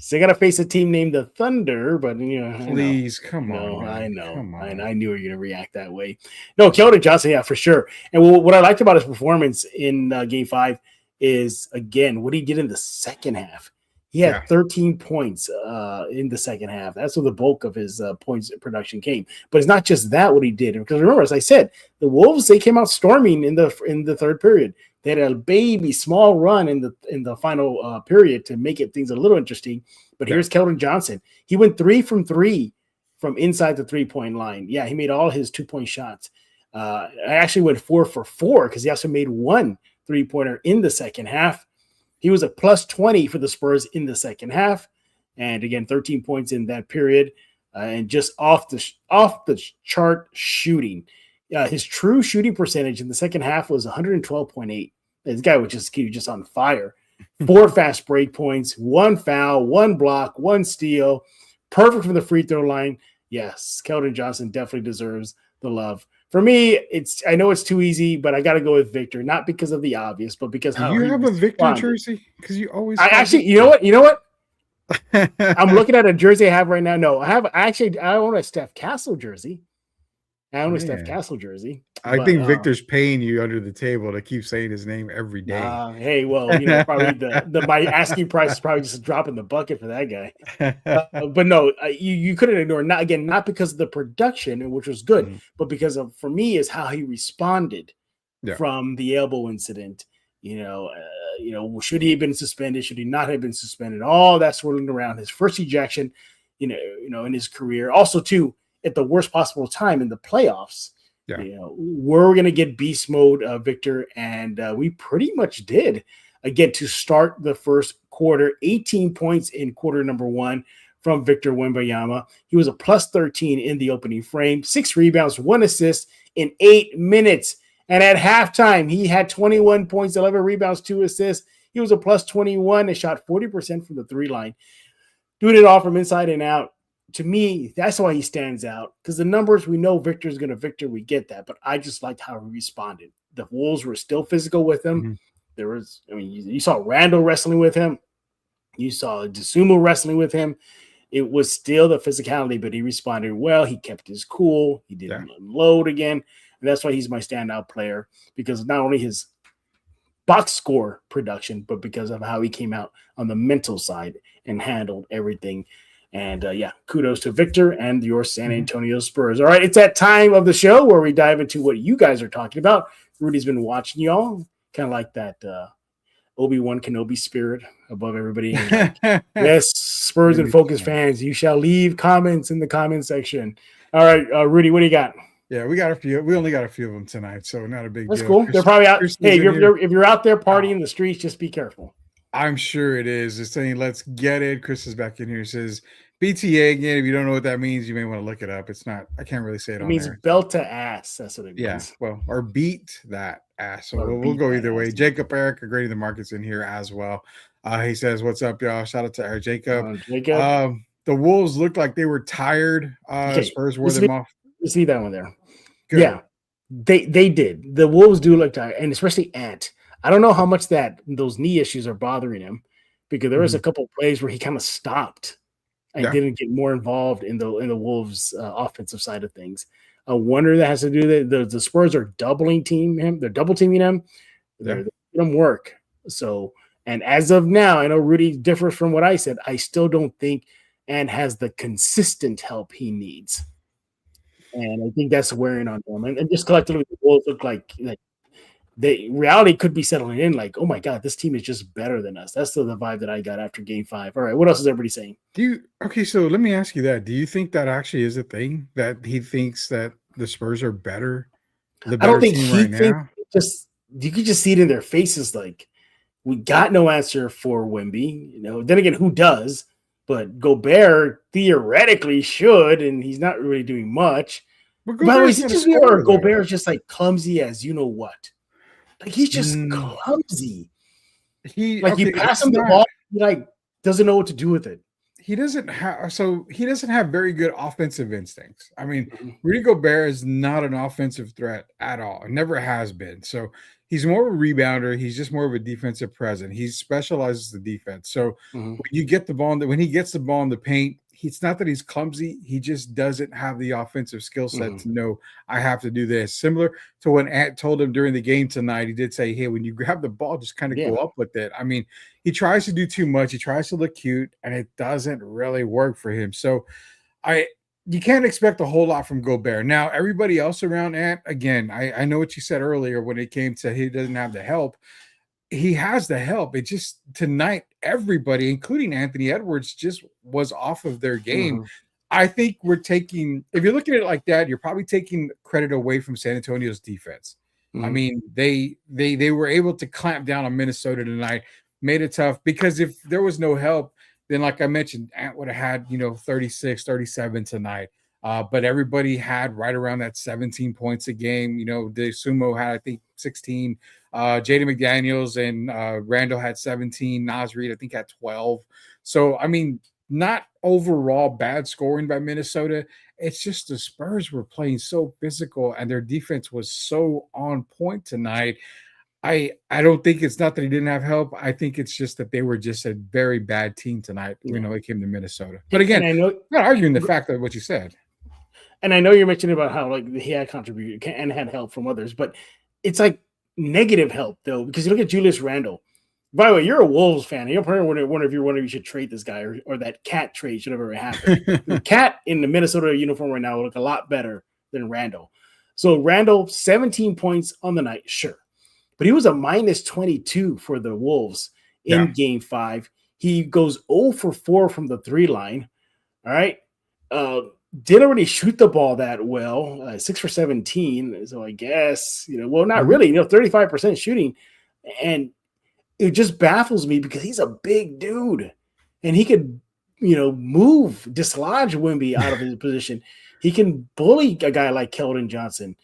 So they got to face a team named the Thunder, but please come on. I know. I knew you were going to react that way. No, Keldon Johnson, yeah, for sure. And what I liked about his performance in Game 5 is, again, what he did in the second half. He had 13 points in the second half. That's where the bulk of his points production came. But it's not just that what he did, because remember, as I said, the Wolves, they came out storming in the third period. They had a baby small run in the final period to make things a little interesting. But here's Keldon Johnson. He went 3 from 3 from inside the 3-point line. Yeah, he made all his 2-point shots. I actually went 4 for 4 because he also made 1 3-pointer in the second half. He was a plus 20 for the Spurs in the second half. And again, 13 points in that period. And just off the chart shooting. His true shooting percentage in the second half was 112.8. This guy was just on fire. 4 fast break points, 1 foul, 1 block, 1 steal. Perfect from the free throw line. Yes, Keldon Johnson definitely deserves the love. For me, I know it's too easy, but I got to go with Victor, not because of the obvious, but because how you have a Victor jersey? Because you always. You know what? I'm looking at a jersey I have right now. No, I own a Steph Castle jersey. I I think Victor's paying you under the table to keep saying his name every day. Hey, well, probably my asking price is probably just a drop in the bucket for that guy. But no, you couldn't ignore not because of the production, which was good, but because for me is how he responded from the elbow incident. Should he have been suspended? Should he not have been suspended? All that swirling around his first ejection, in his career. Also, too, at the worst possible time in the playoffs. We're going to get beast mode, Victor, and we pretty much did. Again, to start the first quarter, 18 points in quarter number 1 from Victor Wembanyama. He was a plus 13 in the opening frame, 6 rebounds, 1 assist in 8 minutes. And at halftime, he had 21 points, 11 rebounds, 2 assists. He was a plus 21 and shot 40% from the 3 line. Doing it all from inside and out. To me, that's why he stands out, because the numbers, we know Victor's going to Victor. We get that, but I just liked how he responded. The Wolves were still physical with him. There was, you saw Randle wrestling with him. You saw DeSumo wrestling with him. It was still the physicality, but he responded well. He kept his cool. He didn't unload again. And that's why he's my standout player, because not only his box score production, but because of how he came out on the mental side and handled everything. And kudos to Victor and your San Antonio Spurs. All right, it's that time of the show where we dive into what you guys are talking about. Rudy's been watching y'all, kind of like that Obi-Wan Kenobi spirit above everybody. Yes, Spurs and Focus fans, you shall leave comments in the comment section. All right, Rudy, what do you got? Yeah, we got a few. We only got a few of them tonight, so not a big deal. That's cool. They're probably out. Hey, if you're out there partying in the streets, just be careful. I'm sure it is. It's saying, let's get it. Chris is back in here. Says BTA again. If you don't know what that means, you may want to look it up. It's not, I can't really say it on there. It means belt to ass. That's what it means. Yeah. Well, or beat that ass. So we'll go either way. Jacob Eric, agreeing the market's in here as well. He says, what's up, y'all? Shout out to our Jacob. The Wolves looked like they were tired. Spurs wore them off. You see that one there. Good. Yeah. They did. The Wolves do look tired, and especially Ant. I don't know how much that those knee issues are bothering him, because there was a couple of plays where he kind of stopped and Yeah. didn't get more involved in the Wolves offensive side of things. I wonder that has to do that the Spurs are doubling team him. They're double teaming him. They're making him work. So, and as of now, I know Rudy differs from what I said. I still don't think Ant has the consistent help he needs. And I think that's wearing on them. And just collectively, the Wolves look like the reality could be settling in. Like, oh my God, this team is just better than us. That's the vibe that I got after Game 5. All right, what else is everybody saying? Okay, so let me ask you that. Do you think that actually is a thing, that he thinks that the Spurs are better? I don't think he thinks. Just you could just see it in their faces. Like, we got no answer for Wemby. You know, then again, who does? But Gobert theoretically should, and he's not really doing much. By the way, is it just or Gobert's just like clumsy as you know what? Like, he's just clumsy. You pass him the ball, he like doesn't know what to do with it. He doesn't have very good offensive instincts. I mean, Rudy Gobert is not an offensive threat at all. It never has been. So he's more of a rebounder. He's just more of a defensive presence. He specializes the defense. So when you get the ball, when he gets the ball in the paint, it's not that he's clumsy. He just doesn't have the offensive skill set to know I have to do this. Similar to when Ant told him during the game tonight, he did say, hey, when you grab the ball, just kind of go up with it. I mean, he tries to do too much. He tries to look cute, and it doesn't really work for him. So you can't expect a whole lot from Gobert. Now, everybody else around Ant, again, I know what you said earlier when it came to he doesn't have the help. He has the help. It just tonight, everybody, including Anthony Edwards, just was off of their game. I think we're taking, if you're looking at it like that, you're probably taking credit away from San Antonio's defense. I mean, they were able to clamp down on Minnesota tonight, made it tough, because if there was no help, then like I mentioned, Ant would have had, 36, 37 tonight. But everybody had right around that 17 points a game. De Sumo had, I think, 16. Jaden McDaniels and Randall had 17. Naz Reid, I think, had 12. So, I mean, not overall bad scoring by Minnesota. It's just the Spurs were playing so physical, and their defense was so on point tonight. I don't think it's not that he didn't have help. I think it's just that they were just a very bad team tonight. It came to Minnesota. But again, I'm not arguing the fact that what you said. And I know you're mentioning about how he had contributed and had help from others, but it's like negative help though, because you look at Julius Randle. By the way, you're a Wolves fan. You're probably wondering if you should trade this guy or that Cat trade should have ever happened. The Cat in the Minnesota uniform right now will look a lot better than Randle. So Randle, 17 points on the night, sure. But he was a minus 22 for the Wolves in Game 5. He goes 0 for 4 from the 3 line. All right. Didn't really shoot the ball that well. 6 for 17. So I guess, not really. 35% shooting. And it just baffles me because he's a big dude. And he could, dislodge Wemby out of his position. He can bully a guy like Keldon Johnson.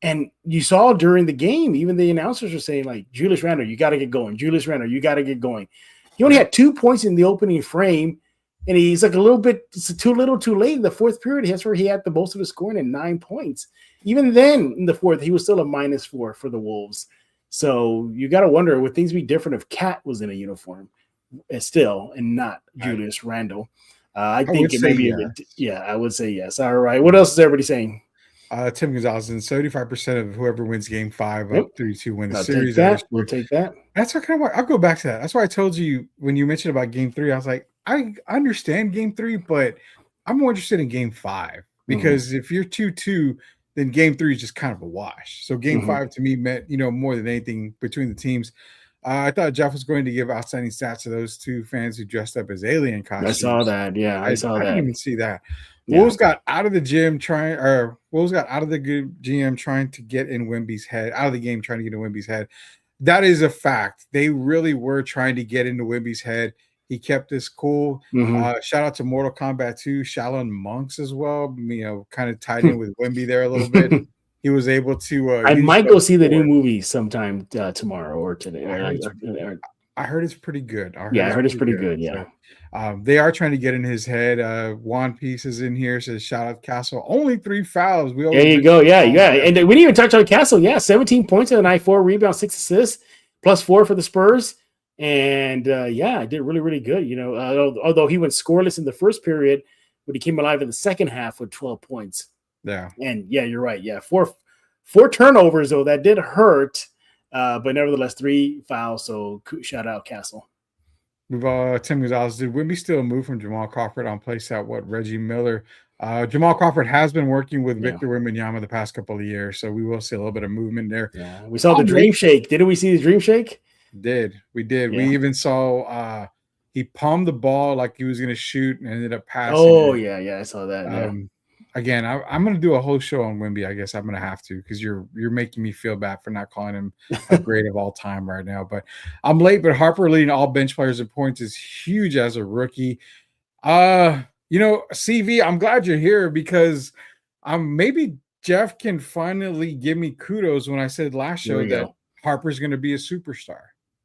And you saw during the game, even the announcers were saying, like, Julius Randle, you got to get going. Julius Randle, you got to get going. He only had 2 points in the opening frame, and he's like a little bit too little too late in the fourth period. That's where he had the most of his scoring at 9 points. Even then, in the fourth, he was still a -4 for the Wolves. So you got to wonder, would things be different if Cat was in a uniform still and not Julius Randle? I think it may be. I would say yes. All right. What else is everybody saying? Tim Gonzalez, 75% of whoever wins Game 5 up 3-2 win the series. We'll take that. That's what I'll go back to that. That's why I told you when you mentioned about Game 3, I was like, I understand Game 3, but I'm more interested in Game 5 because if you're 2-2, then Game 3 is just kind of a wash. So Game 5 to me meant, more than anything between the teams. I thought Jeff was going to give outstanding stats to those two fans who dressed up as alien costumes. I saw that. Yeah, I saw that. I didn't even see that. Wolves got out of the gym trying to get in Wemby's head, out of the game trying to get in Wemby's head. That is a fact. They really were trying to get into Wemby's head. He kept this cool. Shout out to Mortal Kombat 2, Shaolin Monks as well. Kind of tied in with Wemby there a little bit. He was able to. I might go see the new movie sometime tomorrow or today. I heard it's pretty good. I heard it's pretty good. Yeah. So, they are trying to get in his head. Juan Piece is in here, says shout out Castle. Only 3 fouls. There you go. Yeah. And we didn't even touch on Castle. Yeah, 17 points in the night, 4 rebounds, 6 assists, +4 for the Spurs. And I did really, really good. Although he went scoreless in the first period, but he came alive in the second half with 12 points. Yeah. And you're right. Yeah, four turnovers though that did hurt, but nevertheless 3 fouls. So shout out Castle. Tim Gonzalez, did Wimby still move from Jamal Crawford on place at Reggie Miller? Jamal Crawford has been working with Victor Wembanyama the past couple of years, so we will see a little bit of movement there. Yeah, we saw the dream shake. Didn't we see the dream shake? We did. Yeah. We even saw he palmed the ball like he was going to shoot and ended up passing. Oh, yeah, I saw that. Again, I'm going to do a whole show on Wemby. I guess I'm going to have to because you're making me feel bad for not calling him a great of all time right now. But I'm late, but Harper leading all bench players in points is huge as a rookie. CV, I'm glad you're here because maybe Jeff can finally give me kudos when I said last show that Harper's going to be a superstar.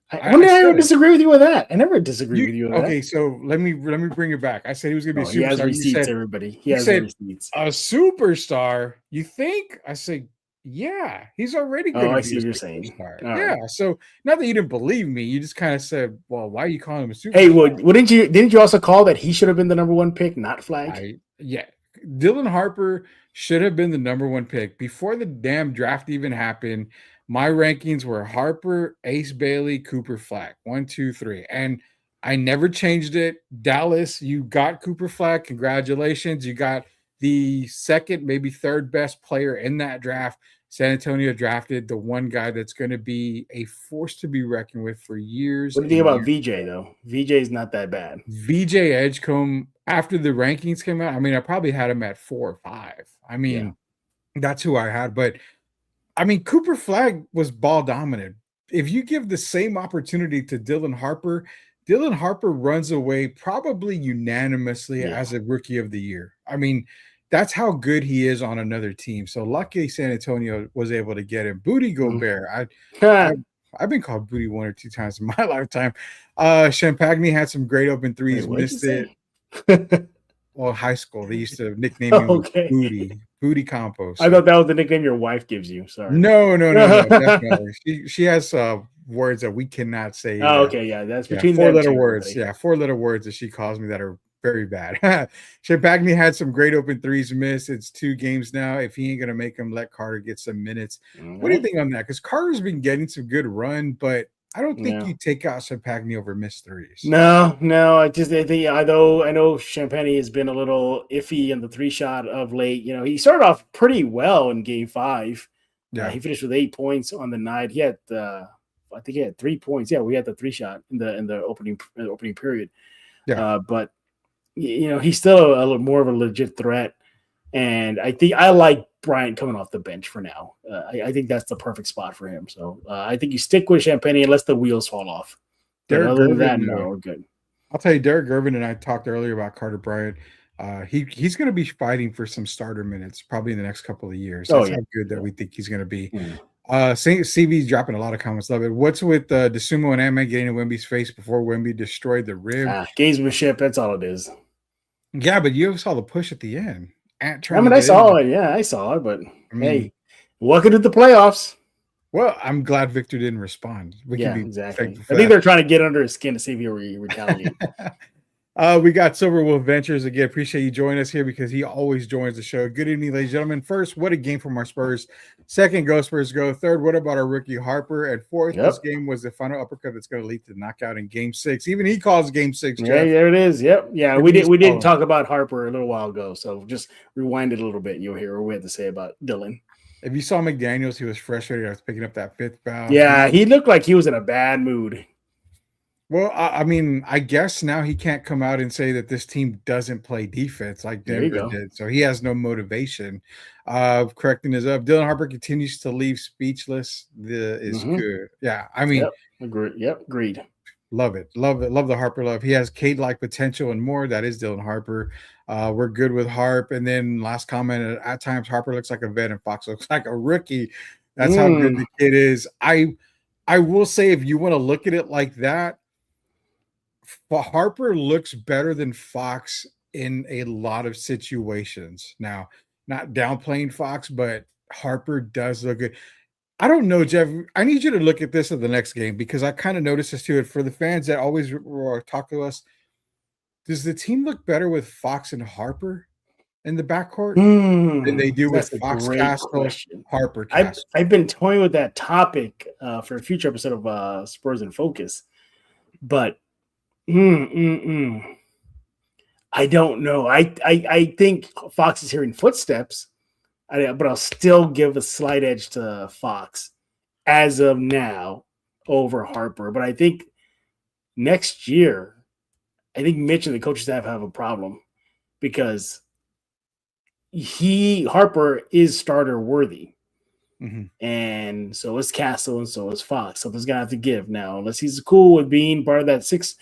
When did I ever disagree with you with that? I never disagree with you with that. Okay, so let me bring it back. I said he was going to be a superstar. He has receipts, everybody. He has receipts. A superstar, you think? I said, yeah, he's already going to be a superstar. Yeah, right. So not that you didn't believe me, you just kind of said, well, why are you calling him a superstar? Hey, well, didn't you also call that he should have been the number 1 pick, not Flag? Dylan Harper should have been the number 1 pick. Before the damn draft even happened, my rankings were Harper, Ace Bailey, Cooper Flag, 1, 2, 3. And I never changed it. Dallas, you got Cooper Flag. Congratulations. You got the second, maybe third best player in that draft. San Antonio drafted the one guy that's going to be a force to be reckoned with for years. What do you think about VJ, though? VJ is not that bad. VJ Edgecombe, after the rankings came out, I probably had him at 4 or 5. That's who I had. But Cooper Flag was ball dominant. If you give the same opportunity to Dylan Harper runs away probably unanimously as a rookie of the year. That's how good he is on another team. So luckily San Antonio was able to get him. Booty Gobert. I've been called Booty 1 or 2 times in my lifetime. Champagne had some great open threes, missed it. Well, high school, they used to nickname him Booty Campos. I thought that was the nickname your wife gives you. Sorry. No, definitely. She has words that we cannot say. Oh, okay, yeah, that's between 4-letter words. Yeah, 4-letter words that she calls me that are very bad. Champagne had some great open threes missed. It's 2 games now. If he ain't gonna make them, let Carter get some minutes. Mm-hmm. What do you think on that? Because Carter's been getting some good run, but I don't think you take out Champagne over missed threes. No. I know Champagne has been a little iffy in the 3-shot of late. He started off pretty well in Game 5. Yeah, he finished with 8 points on the night. He had, I think he had 3 points. Yeah, we had the 3-shot in the opening period. Yeah, but he's still a little more of a legit threat. And I think I like Bryant coming off the bench for now. I think that's the perfect spot for him. So I think you stick with Champagne unless the wheels fall off. Other than that, no, we're good. I'll tell you, Derek Gervin and I talked earlier about Carter Bryant. He's going to be fighting for some starter minutes probably in the next couple of years. That's how good that we think he's going to be. CV's dropping a lot of comments. Love it. What's with DeSumo and Ant-Man getting in Wemby's face before Wemby destroyed the rim? Gamesmanship, that's all it is. Yeah, but you saw the push at the end. I saw it. Yeah, I saw it. But hey, welcome to the playoffs. Well, I'm glad Victor didn't respond. Exactly. I think they're trying to get under his skin to see if he retaliates. We got Silver Wolf Ventures again. Appreciate you joining us here because he always joins the show. Good evening, ladies and gentlemen. First, what a game from our Spurs. Second, go Spurs go. Third, what about our rookie Harper? And fourth, this game was the final uppercut that's going to lead to the knockout in Game 6. Even he calls Game 6. Jeff. Yeah, there it is. Yep. Yeah, we did talk about Harper a little while ago, so just rewind it a little bit, and you'll hear what we had to say about Dylan. If you saw McDaniels, he was frustrated. I was picking up that 5th foul. Yeah, he looked like he was in a bad mood. Well, I guess now he can't come out and say that this team doesn't play defense like Denver did. So he has no motivation of correcting his up. Dylan Harper continues to leave speechless. Is good. Yeah, agreed. Love it. Love the Harper love. He has Cade-like potential and more. That is Dylan Harper. We're good with Harp. And then last comment, at times Harper looks like a vet and Fox looks like a rookie. That's how good the kid is. I will say, if you want to look at it like that, Harper looks better than Fox in a lot of situations. Now, not downplaying Fox, but Harper does look good. I don't know, Jeff. I need you to look at this at the next game because I kind of noticed this too. For the fans that always talk to us, does the team look better with Fox and Harper in the backcourt than they do with That's a Fox great Castle, question. Harper I've Castle? I've been toying with that topic for a future episode of Spurs in Focus, but I don't know. I think Fox is hearing footsteps, but I'll still give a slight edge to Fox as of now over Harper. But I think next year, I think Mitch and the coaching staff have a problem because Harper is starter worthy. And so is Castle, and so is Fox. Something's gonna have to give now, unless he's cool with being part of that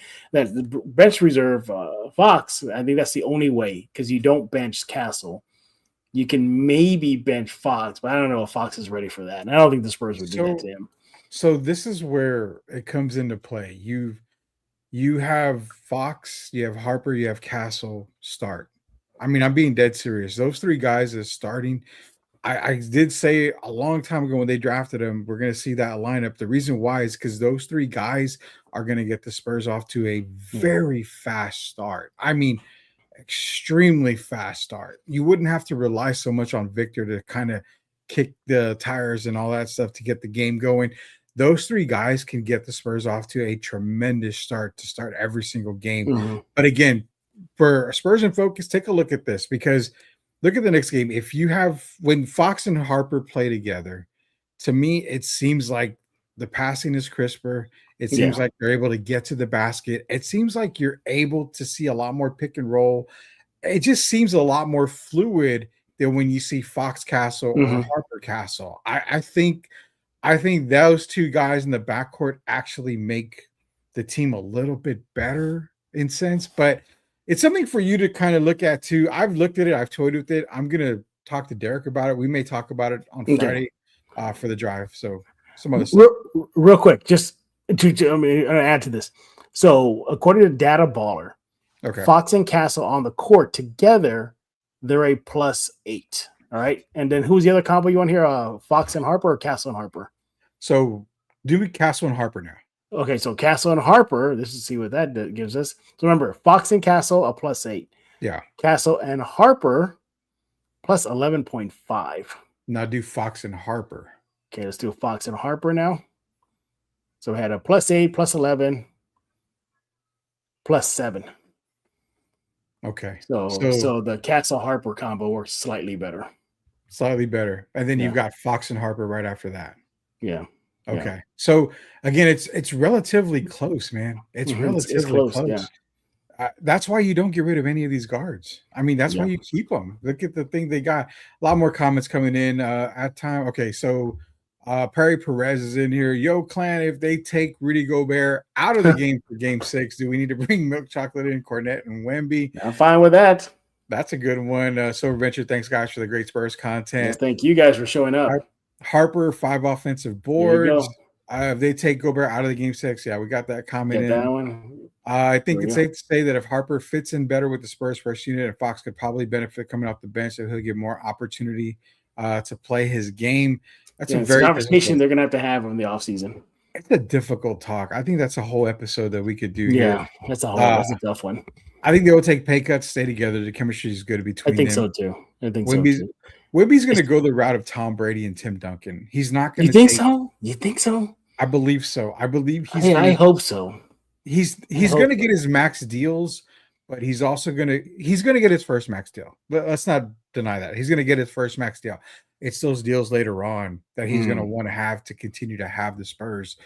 bench reserve. Fox, I think that's the only way because you don't bench Castle. You can maybe bench Fox, but I don't know if Fox is ready for that. And I don't think the Spurs would do that to him. So this is where it comes into play. You have Fox, you have Harper, you have Castle start. I mean, I'm being dead serious. Those three guys is starting. I did say a long time ago when they drafted him, we're going to see that lineup. The reason why is because those three guys are going to get the Spurs off to a very fast start. I mean, extremely fast start. You wouldn't have to rely so much on Victor to kind of kick the tires and all that stuff to get the game going. Those three guys can get the Spurs off to a tremendous start to start every single game. But again, for Spurs in Focus, take a look at this because look at the next game. If you have when Fox and Harper play together, to me, it seems like the passing is crisper. It seems like they're able to get to the basket. It seems like you're able to see a lot more pick and roll. It just seems a lot more fluid than when you see Fox Castle or Harper Castle. I think those two guys in the backcourt actually make the team a little bit better in sense, but it's something for you to kind of look at too. I've looked at it. I've toyed with it. I'm going to talk to Derek about it. We may talk about it on Friday for the drive. So some other stuff. Real quick, just to add to this. So according to Data Baller, Fox and Castle on the court together, they're a +8. All right. And then who's the other combo you want here? Fox and Harper or Castle and Harper? So do Castle and Harper now. Okay, so Castle and Harper, this is see what that gives us. So remember, Fox and Castle a +8. Yeah. Castle and Harper +11.5. Now do Fox and Harper. Okay, let's do Fox and Harper now. So we had a +8, +11, +7. Okay. So the Castle Harper combo works slightly better. Slightly better. And then you've got Fox and Harper right after that. Yeah. Okay. Yeah. So again, it's relatively close, man. It's relatively close. Yeah. That's why you don't get rid of any of these guards. I mean, that's why you keep them. Look at the thing they got. A lot more comments coming in at time. Okay, so Perry Perez is in here. Yo, clan, if they take Rudy Gobert out of the game for Game 6, do we need to bring Milk Chocolate in, Cornette and Wemby? I'm fine with that. That's a good one. Silver Venture, thanks guys for the great Spurs content. Yes, thank you guys for showing up. Harper, 5 offensive boards. If they take Gobert out of the Game 6, we got that comment in. That one. I think it's safe to say that if Harper fits in better with the Spurs first unit, and Fox could probably benefit coming off the bench, so he'll get more opportunity to play his game. That's a very conversation they're going to have in the offseason. It's a difficult talk. I think that's a whole episode that we could do. Yeah, that's a tough one. I think they will take pay cuts, stay together. The chemistry is good between them. I think so too. Wemby's going to go the route of Tom Brady and Tim Duncan. He's not going to. You think so? I believe so. I believe he's. I hope so. He's going to get his max deals, but he's also going to get his first max deal. But let's not deny that he's going to get his first max deal. It's those deals later on that he's going to want to have to continue to have the Spurs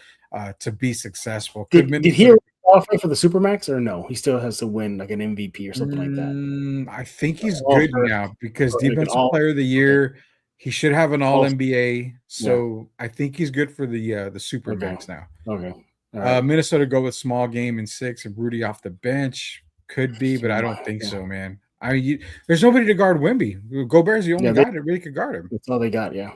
to be successful. Did he qualify for the Supermax or no? He still has to win like an MVP or something like that. I think he's good now because Defensive Player of the Year. He should have an All NBA. So I think he's good for the Supermax now. Okay. Right. Minnesota go with small game in 6 and Rudy off the bench. Could be, but I don't think so, man. I mean, there's nobody to guard Wemby. Gobert's the only guy that really could guard him. That's all they got, yeah.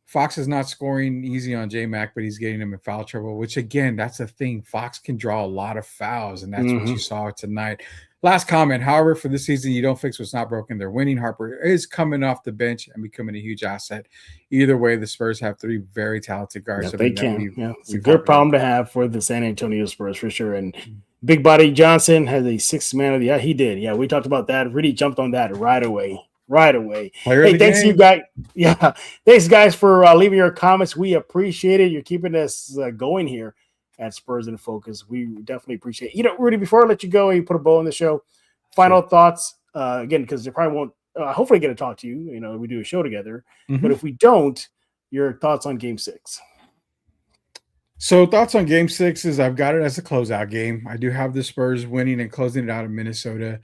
Fox is not scoring easy on J-Mac, but he's getting him in foul trouble, which, again, that's the thing. Fox can draw a lot of fouls, and that's what you saw tonight. Last comment, however, for this season, you don't fix what's not broken. They're winning. Harper is coming off the bench and becoming a huge asset. Either way, the Spurs have 3 very talented guards. Yeah, they can. It's a good problem to have for the San Antonio Spurs, for sure. And Big Body Johnson has a 6th man of the year. He did. Yeah, we talked about that. Really jumped on that right away. Hey, thanks you guys. Yeah, thanks guys for leaving your comments. We appreciate it. You're keeping us going here at Spurs in Focus. We definitely appreciate it. Rudy, before I let you go, you put a bow on the show. Final thoughts again, because they probably won't. Hopefully, get to talk to you. We do a show together. But if we don't, your thoughts on Game 6. So thoughts on Game 6 is I've got it as a closeout game. I do have the Spurs winning and closing it out in Minnesota.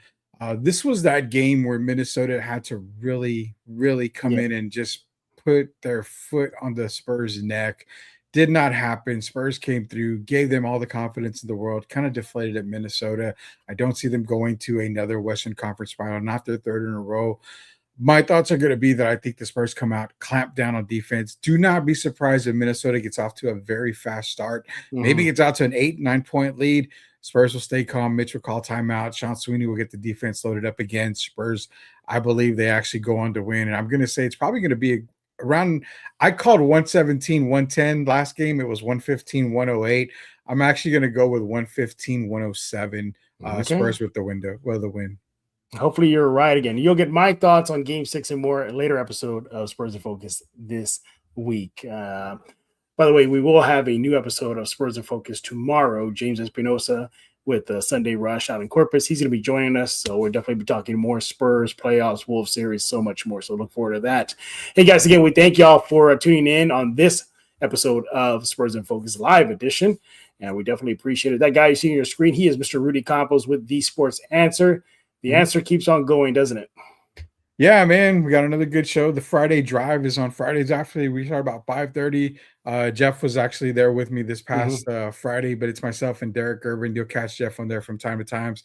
This was that game where Minnesota had to really, really come in and just put their foot on the Spurs' neck. Did not happen. Spurs came through, gave them all the confidence in the world, kind of deflated at Minnesota. I don't see them going to another Western Conference final, not their 3rd in a row. My thoughts are going to be that I think the Spurs come out, clamp down on defense. Do not be surprised if Minnesota gets off to a very fast start. Maybe gets out to an 8-9 point lead. Spurs will stay calm. Mitch will call timeout. Sean Sweeney will get the defense loaded up again. Spurs, I believe they actually go on to win. And I'm going to say it's probably going to be around – I called 117-110 last game. It was 115-108. I'm actually going to go with 115-107 Spurs with the win. Hopefully you're right again. You'll get my thoughts on Game 6 and more in a later episode of Spurs in Focus this week. By the way, we will have a new episode of Spurs in Focus tomorrow. James Espinosa with the Sunday Rush out in Corpus. He's going to be joining us, so we'll definitely be talking more Spurs, playoffs, Wolves series, so much more. So look forward to that. Hey, guys, again, we thank y'all for tuning in on this episode of Spurs in Focus Live Edition, and we definitely appreciate it. That guy you see on your screen, he is Mr. Rudy Campos with The Sports Answer. The answer keeps on going, doesn't it? Yeah, man, we got another good show. The Friday Drive is on Fridays. Actually, we start about 5:30. Jeff was actually there with me this past Friday, but it's myself and Derek Irvin. You'll catch Jeff on there from time to time.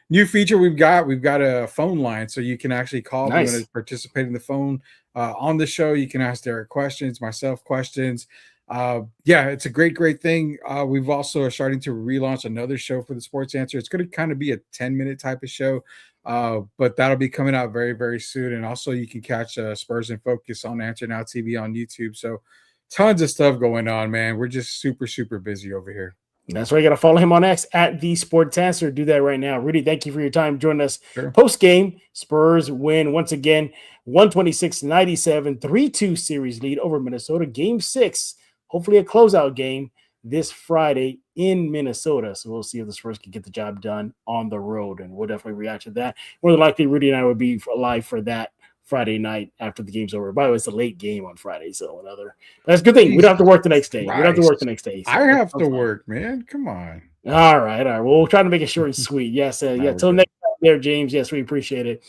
New feature we've got a phone line, so you can actually call. Nice. If you want to participate in the phone on the show. You can ask Derek questions, myself questions. It's a great thing. We've also starting to relaunch another show for the Sports Answer. It's going to kind of be a 10-minute type of show. But that'll be coming out very, very soon. And also you can catch Spurs in Focus on Answer Now TV on YouTube. So tons of stuff going on, man. We're just super, super busy over here. That's why you got to follow him on X at The Sports Answer. Do that right now. Rudy, thank you for your time joining us. Post-game, Spurs win once again, 126-97, 3-2 series lead over Minnesota. Game 6, hopefully a closeout game this Friday in Minnesota. So we'll see if the Spurs can get the job done on the road, and we'll definitely react to that. More than likely, Rudy and I would be live for that Friday night after the game's over. By the way, it's a late game on Friday, so that's a good thing. We don't have to work the next day. So I have to work, man. Come on. All right. Well, we'll try to make it short and sweet. Yes. Till next time there, James. Yes, we appreciate it.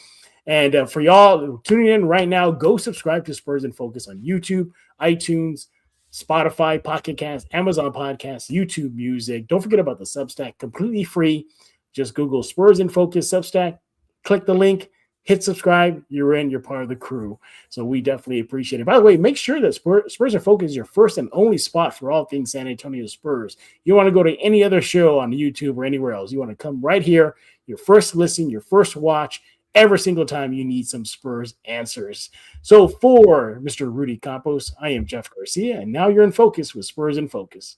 And for y'all tuning in right now, go subscribe to Spurs in Focus on YouTube, iTunes, Spotify, Pocket Cast, Amazon Podcasts, YouTube Music. Don't forget about the Substack, completely free. Just Google Spurs in Focus Substack, click the link, hit subscribe. You're part of the crew. So we definitely appreciate it. By the way, make sure that Spurs in Focus is your first and only spot for all things San Antonio Spurs. You want to go to any other show on YouTube or anywhere else. You want to come right here, your first listen, your first watch, every single time you need some Spurs answers. So for Mr. Rudy Campos, I am Jeff Garcia, and now you're in focus with Spurs in Focus.